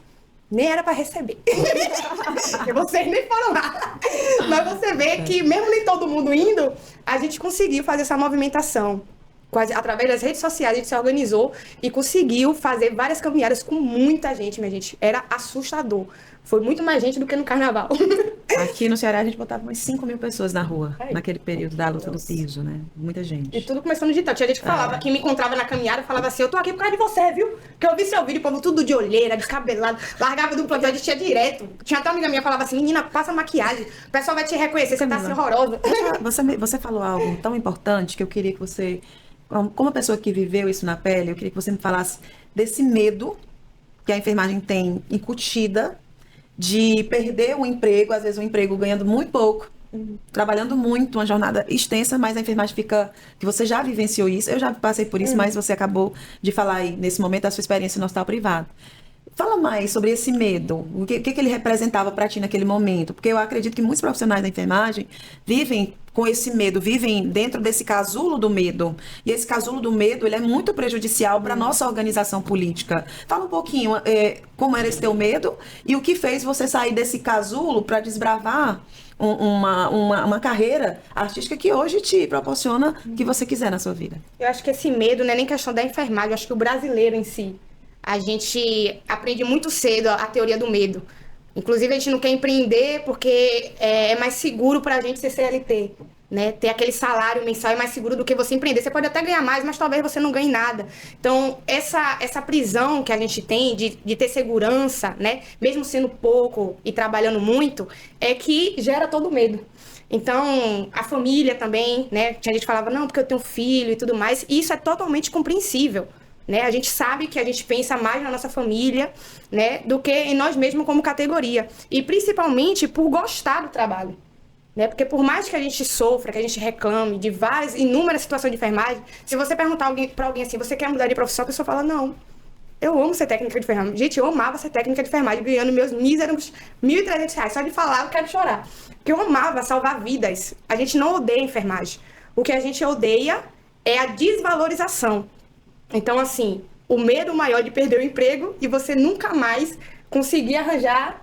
nem era pra receber. Porque vocês nem foram lá. Mas você vê que, mesmo nem todo mundo indo, a gente conseguiu fazer essa movimentação. Através das redes sociais, a gente se organizou e conseguiu fazer várias caminhadas com muita gente, minha gente. Era assustador. Foi muito mais gente do que no carnaval. Aqui no Ceará a gente botava umas 5 mil pessoas na rua, naquele período da luta do piso, né? Muita gente. E tudo começou no digital. Tinha gente que falava, que me encontrava na caminhada, falava assim, eu tô aqui por causa de você, viu? Que eu vi seu vídeo, o povo tudo de olheira, descabelado, largava do plantão, a gente ia direto. Tinha até uma amiga minha que falava assim, menina, passa maquiagem, o pessoal vai te reconhecer, você tá assim horrorosa. Você falou algo tão importante que eu queria que você, como uma pessoa que viveu isso na pele, eu queria que você me falasse desse medo que a enfermagem tem incutida de perder o emprego, às vezes um emprego ganhando muito pouco, trabalhando muito, uma jornada extensa, mas a enfermagem fica... que você já vivenciou isso, eu já passei por isso, mas você acabou de falar aí, nesse momento, da sua experiência no hospital privado. Fala mais sobre esse medo, o que ele representava para ti naquele momento, porque eu acredito que muitos profissionais da enfermagem vivem com esse medo, vivem dentro desse casulo do medo, e esse casulo do medo, ele é muito prejudicial para a nossa organização política. Fala um pouquinho como era esse teu medo e o que fez você sair desse casulo para desbravar uma carreira artística que hoje te proporciona o que você quiser na sua vida. Eu acho que esse medo não é nem questão da enfermagem, eu acho que o brasileiro em si, a gente aprende muito cedo a teoria do medo. Inclusive, a gente não quer empreender porque é mais seguro pra gente ser CLT, né? Ter aquele salário mensal é mais seguro do que você empreender. Você pode até ganhar mais, mas talvez você não ganhe nada. Então, essa prisão que a gente tem de ter segurança, né? Mesmo sendo pouco e trabalhando muito, é que gera todo medo. Então, a família também, né? Tinha gente que falava, não, porque eu tenho filho e tudo mais. E isso é totalmente compreensível. Né? A gente sabe que a gente pensa mais na nossa família, né, do que em nós mesmos como categoria. E principalmente por gostar do trabalho. Né? Porque por mais que a gente sofra, que a gente reclame de inúmeras situações de enfermagem, se você perguntar para alguém assim, você quer mudar de profissão, a pessoa fala, não, eu amo ser técnica de enfermagem. Gente, eu amava ser técnica de enfermagem, ganhando meus míseros R$1.300. Só de falar, eu quero chorar. Porque eu amava salvar vidas. A gente não odeia a enfermagem. O que a gente odeia é a desvalorização. Então, assim, o medo maior de perder o emprego e você nunca mais conseguir arranjar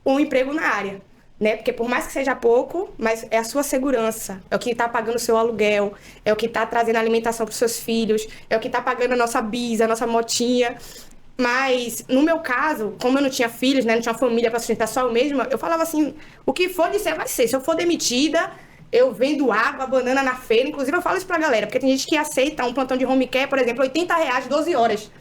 um emprego na área, né? Porque por mais que seja pouco, mas é a sua segurança, é o que está pagando o seu aluguel, é o que está trazendo alimentação para os seus filhos, é o que está pagando a nossa bisa, a nossa motinha. Mas, no meu caso, como eu não tinha filhos, né, não tinha família para sustentar só eu mesma, eu falava assim, o que for de ser, vai ser. Se eu for demitida... Eu vendo água, banana na feira. Inclusive, eu falo isso pra galera. Porque tem gente que aceita um plantão de home care, por exemplo, R$80, 12 horas.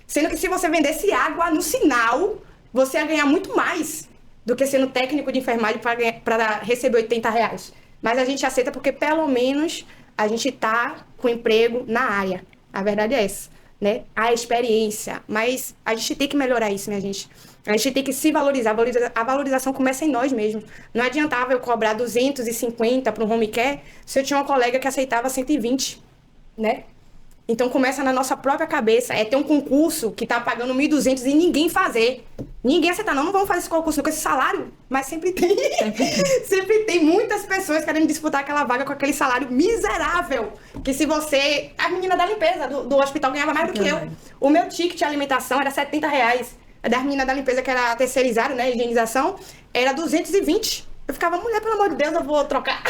Sendo que se você vendesse água no sinal, você ia ganhar muito mais do que sendo técnico de enfermagem para receber R$80. Mas a gente aceita porque, pelo menos, a gente tá com emprego na área. A verdade é essa, né? A experiência. Mas a gente tem que melhorar isso, né, gente? A gente tem que se valorizar. A valorização começa em nós mesmos. Não adiantava eu cobrar 250 para um home care se eu tinha uma colega que aceitava 120, né? Então começa na nossa própria cabeça. É ter um concurso que tá pagando 1.200 e ninguém fazer. Ninguém aceitar, não vamos fazer esse concurso com esse salário. Mas sempre tem. Sempre tem muitas pessoas querendo disputar aquela vaga com aquele salário miserável. Que se você... A menina da limpeza do hospital ganhava mais do que eu. O meu ticket de alimentação era R$70. A da menina da limpeza, que era terceirizada, né? Higienização, era 220. Eu ficava, mulher, pelo amor de Deus, eu vou trocar.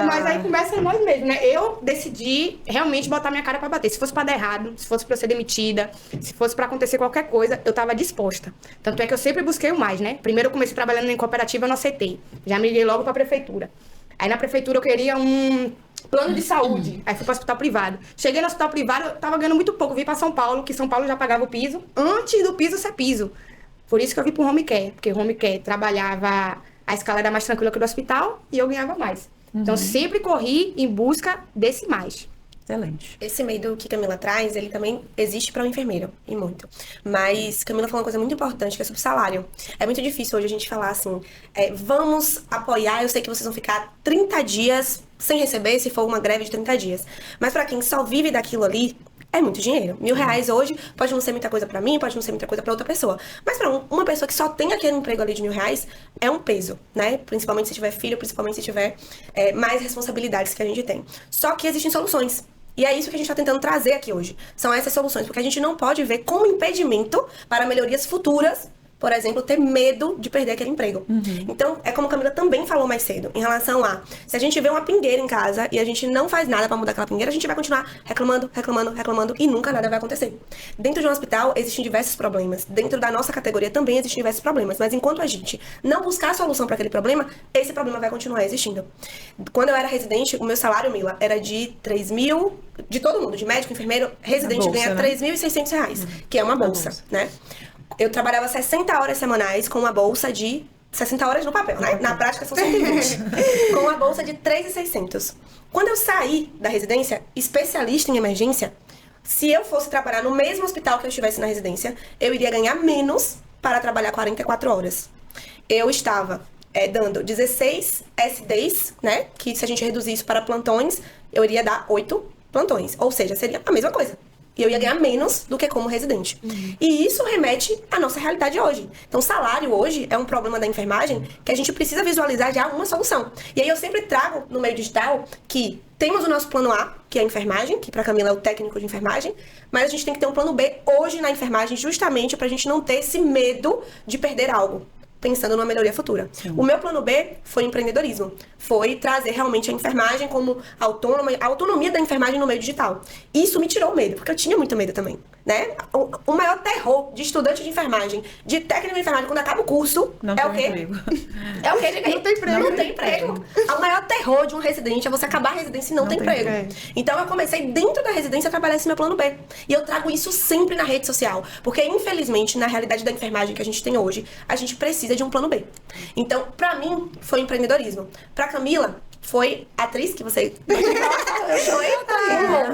Mas aí começa em nós mesmos, né? Eu decidi realmente botar minha cara pra bater. Se fosse pra dar errado, se fosse pra eu ser demitida, se fosse pra acontecer qualquer coisa, eu tava disposta. Tanto é que eu sempre busquei o mais, né? Primeiro eu comecei trabalhando em cooperativa, eu não aceitei. Já me liguei logo pra prefeitura. Aí na prefeitura eu queria um plano de saúde. Aí fui pro hospital privado. Cheguei no hospital privado, eu tava ganhando muito pouco. Vim pra São Paulo, que São Paulo já pagava o piso, antes do piso ser piso. Por isso que eu vim pro home care, porque o home care trabalhava, a escala era mais tranquila que o do hospital e eu ganhava mais. Então sempre corri em busca desse mais. Excelente. Esse medo que Camila traz, ele também existe para o enfermeiro, e muito. Mas Camila falou uma coisa muito importante, que é sobre salário. É muito difícil hoje a gente falar assim, vamos apoiar, eu sei que vocês vão ficar 30 dias sem receber, se for uma greve de 30 dias. Mas para quem só vive daquilo ali, é muito dinheiro. R$1.000 hoje pode não ser muita coisa pra mim, pode não ser muita coisa pra outra pessoa. Mas pra uma pessoa que só tem aquele emprego ali de R$1.000, é um peso, né? Principalmente se tiver filho, principalmente se tiver mais responsabilidades que a gente tem. Só que existem soluções. E é isso que a gente tá tentando trazer aqui hoje. São essas soluções, porque a gente não pode ver como impedimento para melhorias futuras, por exemplo, ter medo de perder aquele emprego. Então, é como a Camila também falou mais cedo, em relação a, se a gente vê uma pingueira em casa e a gente não faz nada pra mudar aquela pingueira, a gente vai continuar reclamando e nunca nada vai acontecer. Dentro de um hospital, existem diversos problemas. Dentro da nossa categoria também existem diversos problemas. Mas enquanto a gente não buscar a solução para aquele problema, esse problema vai continuar existindo. Quando eu era residente, o meu salário, Mila, era de 3 mil, de todo mundo, de médico, enfermeiro, residente bolsa, ganha né? R$3.600, que é uma bolsa, né? Eu trabalhava 60 horas semanais com uma bolsa de 60 horas no papel, né? Na prática são 120. Com uma bolsa de 3.600. Quando eu saí da residência, especialista em emergência, se eu fosse trabalhar no mesmo hospital que eu estivesse na residência, eu iria ganhar menos para trabalhar 44 horas. Eu estava dando 16 SDs, né? Que se a gente reduzir isso para plantões, eu iria dar 8 plantões. Ou seja, seria a mesma coisa. E eu ia ganhar menos do que como residente. E isso remete à nossa realidade hoje. Então, salário hoje é um problema da enfermagem que a gente precisa visualizar já uma solução. E aí eu sempre trago no meio digital que temos o nosso plano A, que é a enfermagem, que para Camila é o técnico de enfermagem, mas a gente tem que ter um plano B hoje na enfermagem, justamente para a gente não ter esse medo de perder algo, pensando numa melhoria futura. Sim. O meu plano B foi empreendedorismo. Foi trazer realmente a enfermagem como autônoma, a autonomia da enfermagem no meio digital. Isso me tirou o medo, porque eu tinha muito medo também, né? O maior terror de estudante de enfermagem, de técnico de enfermagem, quando acaba o curso, não é o quê? Emprego. É o quê? Não tem emprego. Não tem emprego. O maior terror de um residente é você acabar a residência e não ter emprego. Então eu comecei dentro da residência a trabalhar esse meu plano B. E eu trago isso sempre na rede social, porque infelizmente, na realidade da enfermagem que a gente tem hoje, a gente precisa de um plano B. Então, pra mim, foi empreendedorismo. Pra Camila, foi atriz que você...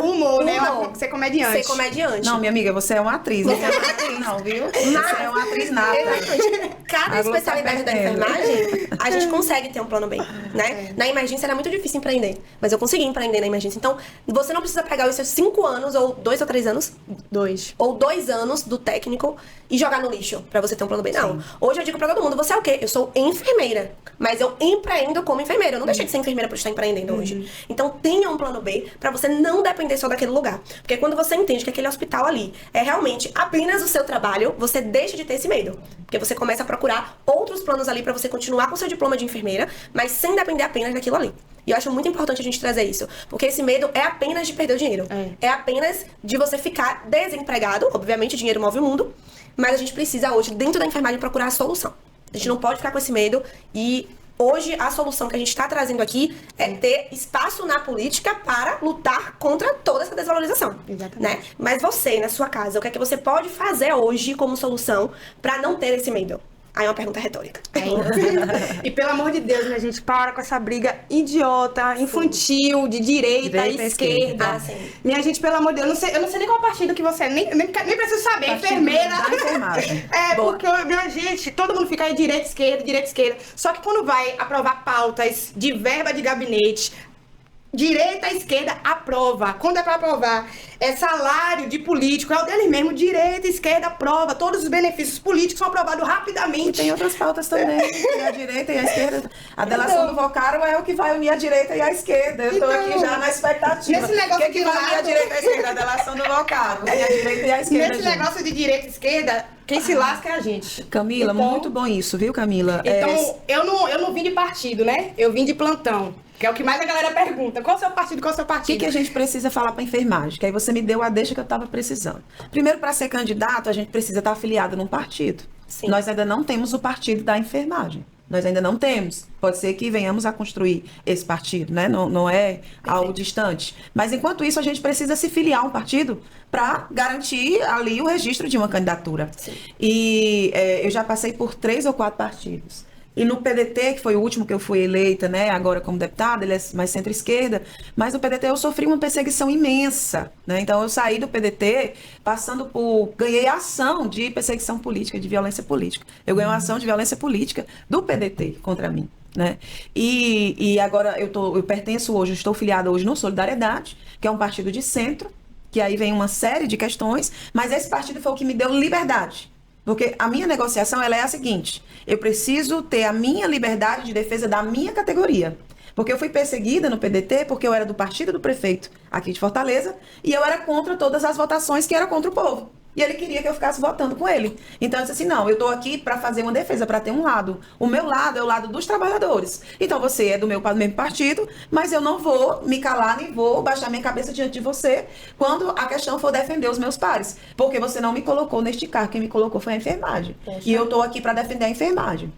Humor, né? Ser comediante. Ser comediante. Não, minha amiga, você é uma atriz. Não é uma atriz, não, viu? Você é uma atriz nata. Exatamente. Cada especialidade da enfermagem, a gente consegue ter um plano B, né? Na emergência era muito difícil empreender, mas eu consegui empreender na emergência. Então, você não precisa pegar os seus 5 anos, ou 2 ou 3 anos. 2. Ou 2 anos do técnico e jogar no lixo pra você ter um plano B. Não. Hoje eu digo pra todo mundo, você é o quê? Eu sou enfermeira, mas eu empreendo como enfermeira. Eu não deixei de ser enfermeira por estar empreendendo hoje. Então, tenha um plano B pra você não depender só daquele lugar. Porque quando você entende que aquele hospital ali é realmente apenas o seu trabalho, você deixa de ter esse medo. Porque você começa a procurar outros planos ali pra você continuar com seu diploma de enfermeira, mas sem depender apenas daquilo ali. E eu acho muito importante a gente trazer isso. Porque esse medo é apenas de perder o dinheiro. É apenas de você ficar desempregado. Obviamente, o dinheiro move o mundo. Mas a gente precisa hoje, dentro da enfermagem, procurar a solução. A gente não pode ficar com esse medo. E hoje, a solução que a gente está trazendo aqui é ter espaço na política para lutar contra toda essa desvalorização. Exatamente. Né? Mas você, na sua casa, o que é que você pode fazer hoje como solução para não ter esse medo? Aí é uma pergunta retórica. E pelo amor de Deus, minha gente, para com essa briga idiota, infantil, de direita e esquerda. Minha gente, pelo amor de Deus, eu não sei nem qual partido que você é, nem preciso saber, partido enfermeira. Da enfermagem. Porque, minha gente, todo mundo fica aí direita, esquerda. Só que quando vai aprovar pautas de verba de gabinete, Direita e esquerda aprova. Quando é para aprovar salário de político, é o deles mesmo. Direita e esquerda aprova. Todos os benefícios políticos são aprovados rapidamente. E tem outras pautas também. E a direita e a esquerda. A delação do Vocaro é o que vai unir a direita e a esquerda. Eu estou aqui já na expectativa. Nesse negócio o que vai unir a direita e a esquerda? A delação do Vocaro. E a direita e a esquerda. Nesse negócio de direita e esquerda, quem se lasca é a gente. Camila, Então- muito bom isso, viu, Camila? Então, eu não vim de partido, né? Eu vim de plantão. Que é o que mais a galera pergunta. Qual é o seu partido? Qual é o seu O partido? que a gente precisa falar para enfermagem? Que aí você me deu a deixa que eu estava precisando. Primeiro, para ser candidato, a gente precisa estar afiliado num partido. Sim. Nós ainda não temos o partido da enfermagem. Nós ainda não temos. Pode ser que venhamos a construir esse partido, né? Não é algo distante. Mas, enquanto isso, a gente precisa se filiar a um partido para garantir ali o registro de uma candidatura. Sim. E eu já passei por 3 ou 4 partidos. E no PDT, que foi o último que eu fui eleita, né, agora como deputada, ele é mais centro-esquerda, mas no PDT eu sofri uma perseguição imensa, né? Então eu saí do PDT ganhei ação de perseguição política, de violência política. Eu ganhei uma ação de violência política do PDT contra mim, né? E agora eu pertenço hoje, estou filiada hoje no Solidariedade, que é um partido de centro, que aí vem uma série de questões, mas esse partido foi o que me deu liberdade. Porque a minha negociação ela é a seguinte: eu preciso ter a minha liberdade de defesa da minha categoria. Porque eu fui perseguida no PDT porque eu era do partido do prefeito aqui de Fortaleza e eu era contra todas as votações que era contra o povo. E ele queria que eu ficasse votando com ele. Então eu disse assim, não, eu estou aqui para fazer uma defesa, para ter um lado. O meu lado é o lado dos trabalhadores. Então você é do meu mesmo partido, mas eu não vou me calar, nem vou baixar minha cabeça diante de você quando a questão for defender os meus pares. Porque você não me colocou neste cargo, quem me colocou foi a enfermagem. Poxa. E eu estou aqui para defender a enfermagem.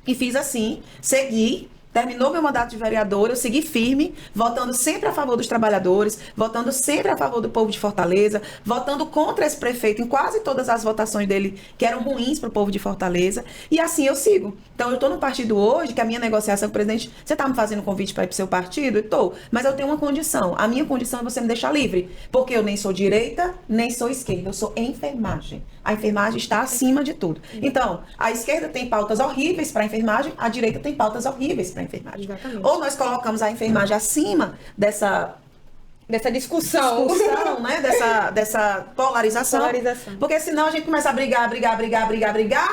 E fiz assim, segui. Terminou meu mandato de vereadora, eu segui firme, votando sempre a favor dos trabalhadores, votando sempre a favor do povo de Fortaleza, votando contra esse prefeito em quase todas as votações dele que eram ruins para o povo de Fortaleza. E assim eu sigo. Então eu estou no partido hoje, que a minha negociação com o presidente, você está me fazendo convite para ir para o seu partido? Estou. Mas eu tenho uma condição. A minha condição é você me deixar livre. Porque eu nem sou direita, nem sou esquerda. Eu sou enfermagem. A enfermagem está acima de tudo. Então, a esquerda tem pautas horríveis para a enfermagem, a direita tem pautas horríveis para a enfermagem. Exatamente. Ou nós colocamos a enfermagem acima dessa discussão, né? Dessa polarização. Porque senão a gente começa a brigar,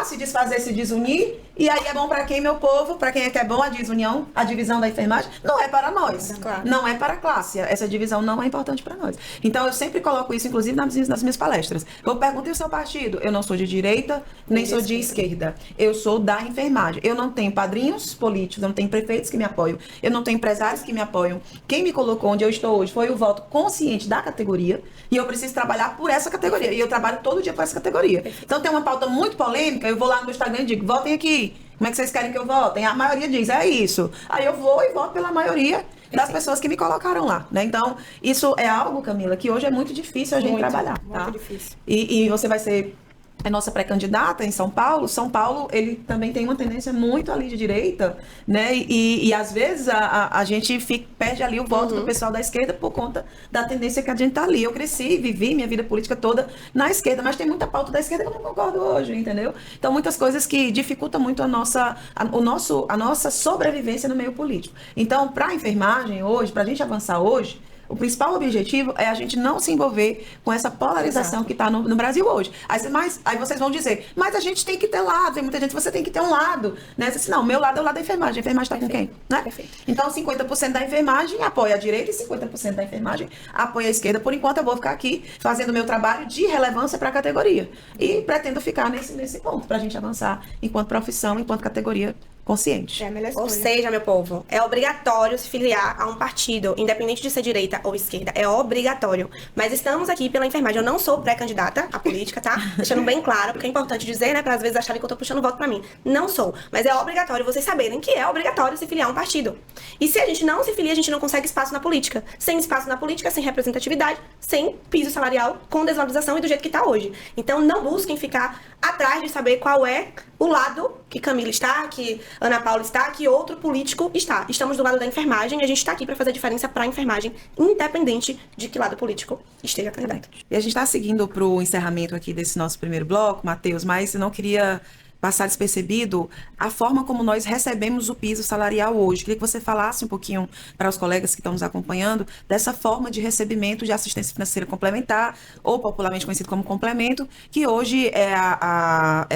se desfazer, se desunir. E aí é bom para quem, meu povo? Para quem é que é bom a desunião, a divisão da enfermagem? Não é para nós. Claro. Não é para a classe. Essa divisão não é importante para nós. Então eu sempre coloco isso, inclusive, nas minhas palestras. Eu pergunto, e o seu partido? Eu não sou de direita, nem sou de esquerda. Eu sou da enfermagem. Eu não tenho padrinhos políticos, eu não tenho prefeitos que me apoiam, eu não tenho empresários que me apoiam. Quem me colocou onde eu estou hoje foi o voto consciente da categoria, e eu preciso trabalhar por essa categoria. E eu trabalho todo dia por essa categoria. Então tem uma pauta muito polêmica, eu vou lá no Instagram e digo, votem aqui. Como é que vocês querem que eu vote? A maioria diz, é isso. Aí eu vou e voto pela maioria das pessoas que me colocaram lá, né? Então, isso é algo, Camila, que hoje é muito difícil a gente trabalhar, tá? Muito difícil. E você vai ser a nossa pré-candidata em São Paulo. São Paulo, ele também tem uma tendência muito ali de direita, né? E às vezes a gente perde ali o voto do pessoal da esquerda por conta da tendência que a gente tá ali. Eu cresci, vivi minha vida política toda na esquerda, mas tem muita pauta da esquerda que eu não concordo hoje, entendeu? Então, muitas coisas que dificultam muito a nossa sobrevivência no meio político. Então, para a enfermagem hoje, para a gente avançar hoje, o principal objetivo é a gente não se envolver com essa polarização que está no Brasil hoje. Aí vocês vão dizer, mas a gente tem que ter lado, tem muita gente, você tem que ter um lado. Né? Você diz, não, meu lado é o lado da enfermagem. A enfermagem está com quem? Né? Perfeito. Então, 50% da enfermagem apoia a direita e 50% da enfermagem apoia a esquerda. Por enquanto, eu vou ficar aqui fazendo o meu trabalho de relevância para a categoria. E pretendo ficar nesse ponto, para a gente avançar enquanto profissão, enquanto categoria consciente. É a melhor escolha. Ou seja, meu povo, é obrigatório se filiar a um partido, independente de ser direita ou esquerda, é obrigatório. Mas estamos aqui pela enfermagem. Eu não sou pré-candidata à política, tá? Deixando bem claro, porque é importante dizer, né, para às vezes acharem que eu tô puxando voto pra mim. Não sou. Mas é obrigatório vocês saberem que é obrigatório se filiar a um partido. E se a gente não se filia, a gente não consegue espaço na política. Sem espaço na política, sem representatividade, sem piso salarial, com desvalorização e do jeito que tá hoje. Então não busquem ficar atrás de saber qual é o lado que Camila está, que Ana Paula está, que outro político está. Estamos do lado da enfermagem e a gente está aqui para fazer diferença para a enfermagem, independente de que lado político esteja candidato. E a gente está seguindo para o encerramento aqui desse nosso primeiro bloco, Matheus, mas eu não queria passar despercebido a forma como nós recebemos o piso salarial hoje. Queria que você falasse um pouquinho para os colegas que estão nos acompanhando dessa forma de recebimento de assistência financeira complementar, ou popularmente conhecido como complemento, que hoje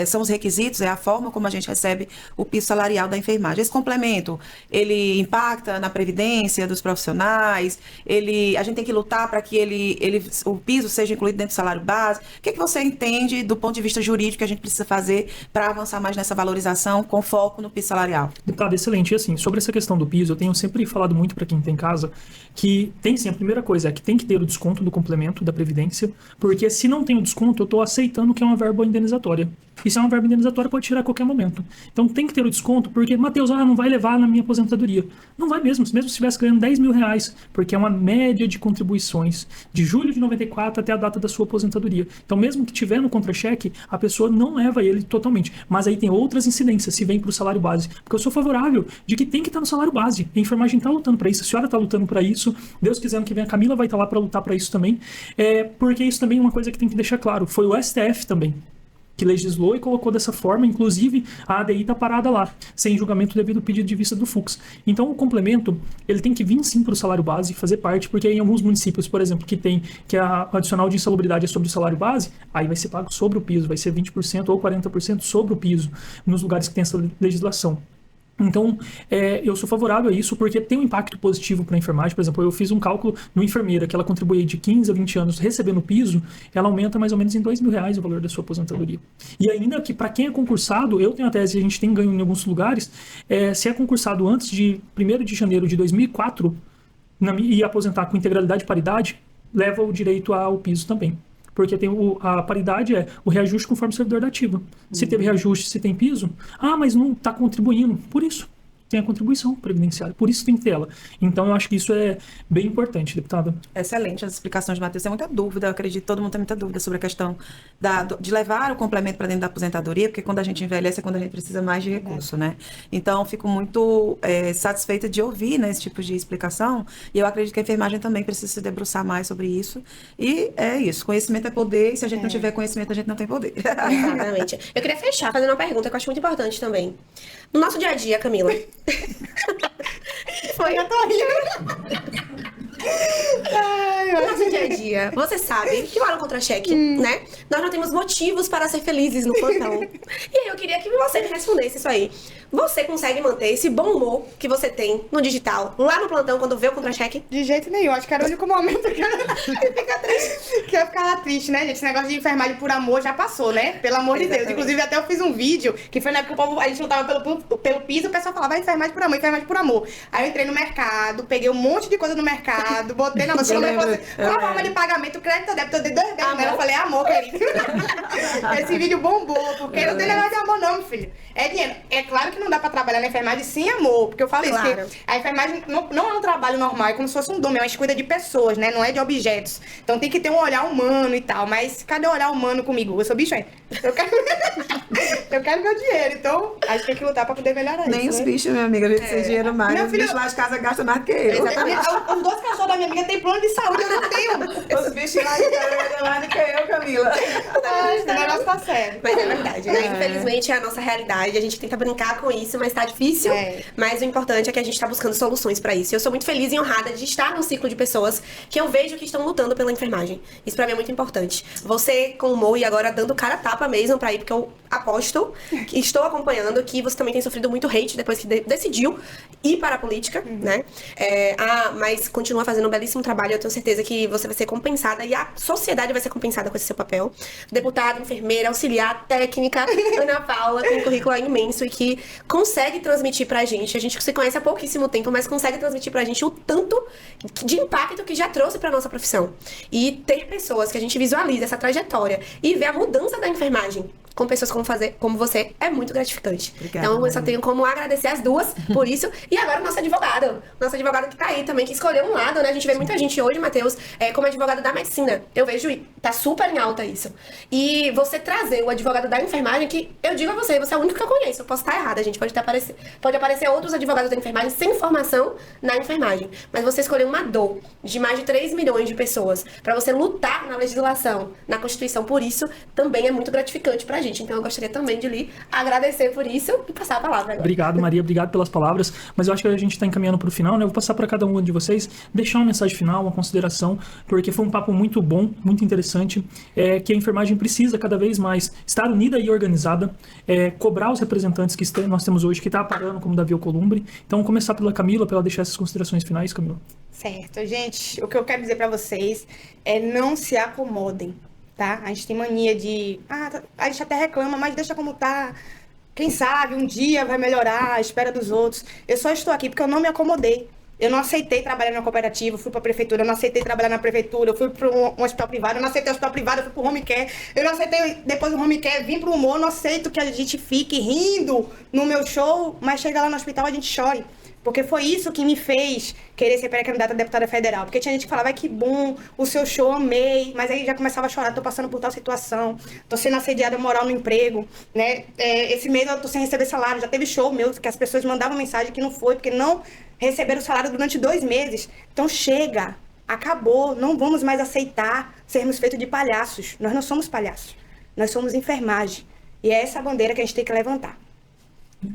são os requisitos, é a forma como a gente recebe o piso salarial da enfermagem. Esse complemento, ele impacta na previdência dos profissionais, a gente tem que lutar para que o piso seja incluído dentro do salário base. O que você entende do ponto de vista jurídico que a gente precisa fazer para avançar mais nessa valorização com foco no piso salarial? Deputado, excelente. E assim, sobre essa questão do piso, eu tenho sempre falado muito para quem está em casa que tem sim, a primeira coisa é que tem que ter o desconto do complemento da Previdência, porque se não tem o desconto, eu estou aceitando que é uma verba indenizatória. E se é uma verba indenizatória, pode tirar a qualquer momento. Então tem que ter o desconto, porque, Matheus, não vai levar na minha aposentadoria. Não vai mesmo se estivesse ganhando 10 mil reais, porque é uma média de contribuições de julho de 94 até a data da sua aposentadoria. Então, mesmo que tiver no contra-cheque, a pessoa não leva ele totalmente. Mas aí tem outras incidências, se vem para o salário base. Porque eu sou favorável de que tem que estar no salário base. A enfermagem está lutando para isso, a senhora está lutando para isso, Deus quiser, que vem a Camila vai estar lá para lutar para isso também. Porque isso também é uma coisa que tem que deixar claro. Foi o STF também que legislou e colocou dessa forma, inclusive a ADI está parada lá, sem julgamento devido ao pedido de vista do Fux. Então o complemento, ele tem que vir sim para o salário base, fazer parte, porque em alguns municípios, por exemplo, que a adicional de insalubridade é sobre o salário base, aí vai ser pago sobre o piso, vai ser 20% ou 40% sobre o piso, nos lugares que tem essa legislação. Então, eu sou favorável a isso porque tem um impacto positivo para a enfermagem. Por exemplo, eu fiz um cálculo no enfermeira que ela contribui de 15 a 20 anos recebendo piso, ela aumenta mais ou menos em R$2 mil o valor da sua aposentadoria. E ainda que para quem é concursado, eu tenho a tese, a gente tem ganho em alguns lugares, se é concursado antes de 1º de janeiro de 2004 e aposentar com integralidade e paridade, leva o direito ao piso também. Porque tem a paridade o reajuste conforme o servidor da ativa. Se teve reajuste, se tem piso, mas não está contribuindo. Por isso, tem a contribuição previdenciária. Por isso tem que ter ela. Então, eu acho que isso é bem importante, deputada. Excelente as explicações de Matheus. Tem muita dúvida, eu acredito que todo mundo tem muita dúvida sobre a questão de levar o complemento para dentro da aposentadoria, porque quando a gente envelhece é quando a gente precisa mais de recurso, né? Então, fico muito satisfeita de ouvir, né, esse tipo de explicação, e eu acredito que a enfermagem também precisa se debruçar mais sobre isso. E é isso, conhecimento é poder, e se a gente não tiver conhecimento, a gente não tem poder. Exatamente. Eu queria fechar fazendo uma pergunta que eu acho muito importante também. No nosso dia a dia, Camila... Foi, eu tô rindo. No nosso dia a dia, você sabe que lá no contra-cheque, né? Nós não temos motivos para ser felizes no plantão. E aí eu queria que você me respondesse isso aí. Você consegue manter esse bom humor que você tem no digital, lá no plantão, quando vê o contra-cheque? De jeito nenhum. Acho que era o único momento que eu ficava triste, né, gente? Esse negócio de enfermagem por amor já passou, né? Pelo amor de Deus. Inclusive, até eu fiz um vídeo, que foi na época que o povo, a gente lutava pelo piso, o pessoal falava enfermagem por amor, enfermagem por amor. Aí eu entrei no mercado, peguei um monte de coisa no mercado, botei na mochila e falei, qual a forma de pagamento, crédito ou débito? Eu dei 2 vezes nela, eu falei, amor, querido. Esse vídeo bombou, porque não tem negócio de amor não, meu filho. É dinheiro. É claro que não dá pra trabalhar na enfermagem sem amor, porque eu falo isso, que a enfermagem não é um trabalho normal, é como se fosse um dom, a gente cuida de pessoas, né, não é de objetos. Então tem que ter um olhar humano e tal, mas cadê o olhar humano comigo? Eu sou bicho, hein? Eu quero meu dinheiro, então a gente tem que lutar pra poder melhorar isso. Nem os bichos, minha amiga, a gente tem dinheiro mais, meu os filho... bichos lá de casa gastam mais do que eu. Exatamente. Os 2 cachorros da minha amiga têm plano de saúde, eu não tenho. Os bichos lá de casa gastam mais do que eu, Camila. Esse negócio tá sério. Mas é verdade, né? Infelizmente é a nossa realidade, a gente tenta brincar com isso, mas tá difícil. Mas o importante é que a gente tá buscando soluções pra isso. E eu sou muito feliz e honrada de estar num ciclo de pessoas que eu vejo que estão lutando pela enfermagem. Isso pra mim é muito importante. Você com o Mo e agora dando cara a tapa mesmo pra ir, porque eu aposto, que estou acompanhando, que você também tem sofrido muito hate depois que decidiu ir para a política, né? Mas continua fazendo um belíssimo trabalho, eu tenho certeza que você vai ser compensada e a sociedade vai ser compensada com esse seu papel. Deputada, enfermeira, auxiliar, técnica, Ana Paula, tem um currículo imenso e que consegue transmitir pra gente. A gente se conhece há pouquíssimo tempo, mas consegue transmitir pra gente o tanto de impacto que já trouxe pra nossa profissão. E ter pessoas que a gente visualiza essa trajetória e ver a mudança da enfermagem com pessoas como você é muito gratificante. Obrigada, então eu só tenho como agradecer as duas por isso. E agora o nosso advogado que tá aí também, que escolheu um lado, né? A gente vê muita gente hoje, Matheus, como advogado da medicina. Eu vejo, tá super em alta isso. E você trazer o advogado da enfermagem, que eu digo a você é o único que eu conheço. Eu posso estar errada, gente. Pode aparecer outros advogados da enfermagem sem formação na enfermagem. Mas você escolheu uma dor de mais de 3 milhões de pessoas pra você lutar na legislação, na Constituição. Por isso, também é muito gratificante pra pra gente. Então eu gostaria também de lhe agradecer por isso e passar a palavra agora. Obrigado, Maria. Obrigado pelas palavras. Mas eu acho que a gente está encaminhando para o final, né? Eu vou passar para cada um de vocês, deixar uma mensagem final, uma consideração, porque foi um papo muito bom, muito interessante, que a enfermagem precisa cada vez mais estar unida e organizada, cobrar os representantes que nós temos hoje, que está parando, como Davi Alcolumbre. Então, começar pela Camila, para ela deixar essas considerações finais, Camila. Certo, gente, o que eu quero dizer pra vocês é não se acomodem, tá? A gente tem mania de, a gente até reclama, mas deixa como tá. Quem sabe um dia vai melhorar à espera dos outros. Eu só estou aqui porque eu não me acomodei. Eu não aceitei trabalhar na cooperativa, fui pra prefeitura, eu não aceitei trabalhar na prefeitura, eu fui para um hospital privado, eu não aceitei o hospital privado, eu fui pro home care, eu não aceitei depois do home care, vim pro humor, eu não aceito que a gente fique rindo no meu show, mas chega lá no hospital a gente chore. Porque foi isso que me fez querer ser pré-candidata a deputada federal. Porque tinha gente que falava, que bom, o seu show, amei. Mas aí já começava a chorar, tô passando por tal situação. Tô sendo assediada moral no emprego, né? Esse mês eu tô sem receber salário. Já teve show meu que as pessoas mandavam mensagem que não foi, porque não receberam o salário durante 2 meses. Então chega, acabou. Não vamos mais aceitar sermos feitos de palhaços. Nós não somos palhaços. Nós somos enfermagem. E é essa bandeira que a gente tem que levantar.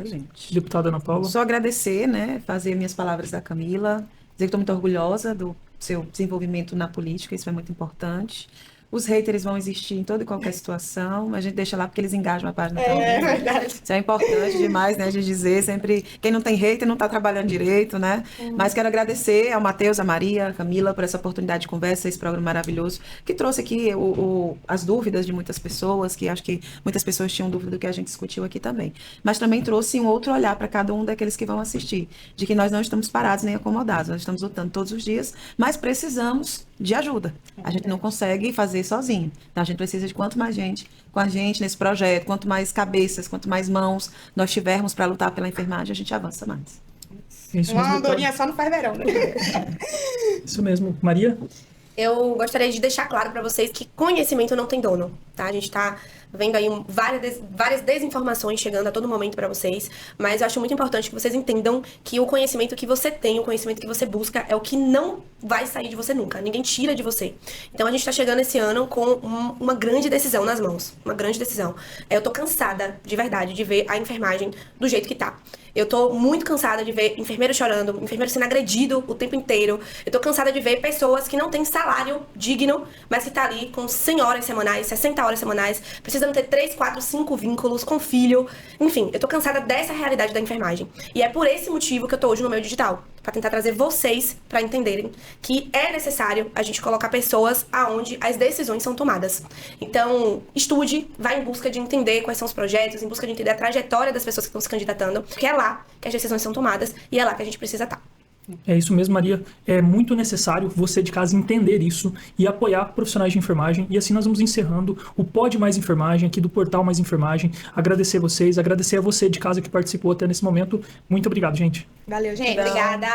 Gente. Deputada Ana Paula. Só agradecer, né? Fazer minhas palavras da Camila. Dizer que estou muito orgulhosa do seu desenvolvimento na política, isso é muito importante. Os haters vão existir em toda e qualquer situação, mas a gente deixa lá porque eles engajam a página. É verdade. Isso é importante demais, né? A gente dizer sempre, quem não tem hater não está trabalhando direito, né? Mas quero agradecer ao Matheus, a Maria, a Camila, por essa oportunidade de conversa, esse programa maravilhoso, que trouxe aqui as dúvidas de muitas pessoas, que acho que muitas pessoas tinham dúvida do que a gente discutiu aqui também. Mas também trouxe um outro olhar para cada um daqueles que vão assistir, de que nós não estamos parados nem acomodados, nós estamos lutando todos os dias, mas precisamos de ajuda. A gente não consegue fazer sozinho. Então, a gente precisa de quanto mais gente com a gente nesse projeto, quanto mais cabeças, quanto mais mãos nós tivermos para lutar pela enfermagem, a gente avança mais. Isso Uma mesmo, andorinha só não faz verão, né? Isso mesmo. Maria? Eu gostaria de deixar claro para vocês que conhecimento não tem dono, tá? A gente tá vendo aí várias desinformações chegando a todo momento para vocês, mas eu acho muito importante que vocês entendam que o conhecimento que você tem, o conhecimento que você busca é o que não vai sair de você nunca, ninguém tira de você. Então a gente tá chegando esse ano com uma grande decisão nas mãos, uma grande decisão. Eu tô cansada, de verdade, de ver a enfermagem do jeito que tá. Eu tô muito cansada de ver enfermeiro chorando, enfermeiro sendo agredido o tempo inteiro. Eu tô cansada de ver pessoas que não têm salário digno, mas que tá ali com 100 horas semanais, 60 horas semanais, precisando ter 3, 4, 5 vínculos com filho. Enfim, eu tô cansada dessa realidade da enfermagem. E é por esse motivo que eu tô hoje no meio digital, pra tentar trazer vocês pra entenderem que é necessário a gente colocar pessoas aonde as decisões são tomadas. Então, estude, vá em busca de entender quais são os projetos, em busca de entender a trajetória das pessoas que estão se candidatando, porque é lá que as decisões são tomadas e é lá que a gente precisa estar. É isso mesmo, Maria. É muito necessário você de casa entender isso e apoiar profissionais de enfermagem. E assim nós vamos encerrando o Pod Mais Enfermagem aqui do Portal Mais Enfermagem. Agradecer vocês, agradecer a você de casa que participou até nesse momento. Muito obrigado, gente. Valeu, gente. Obrigada!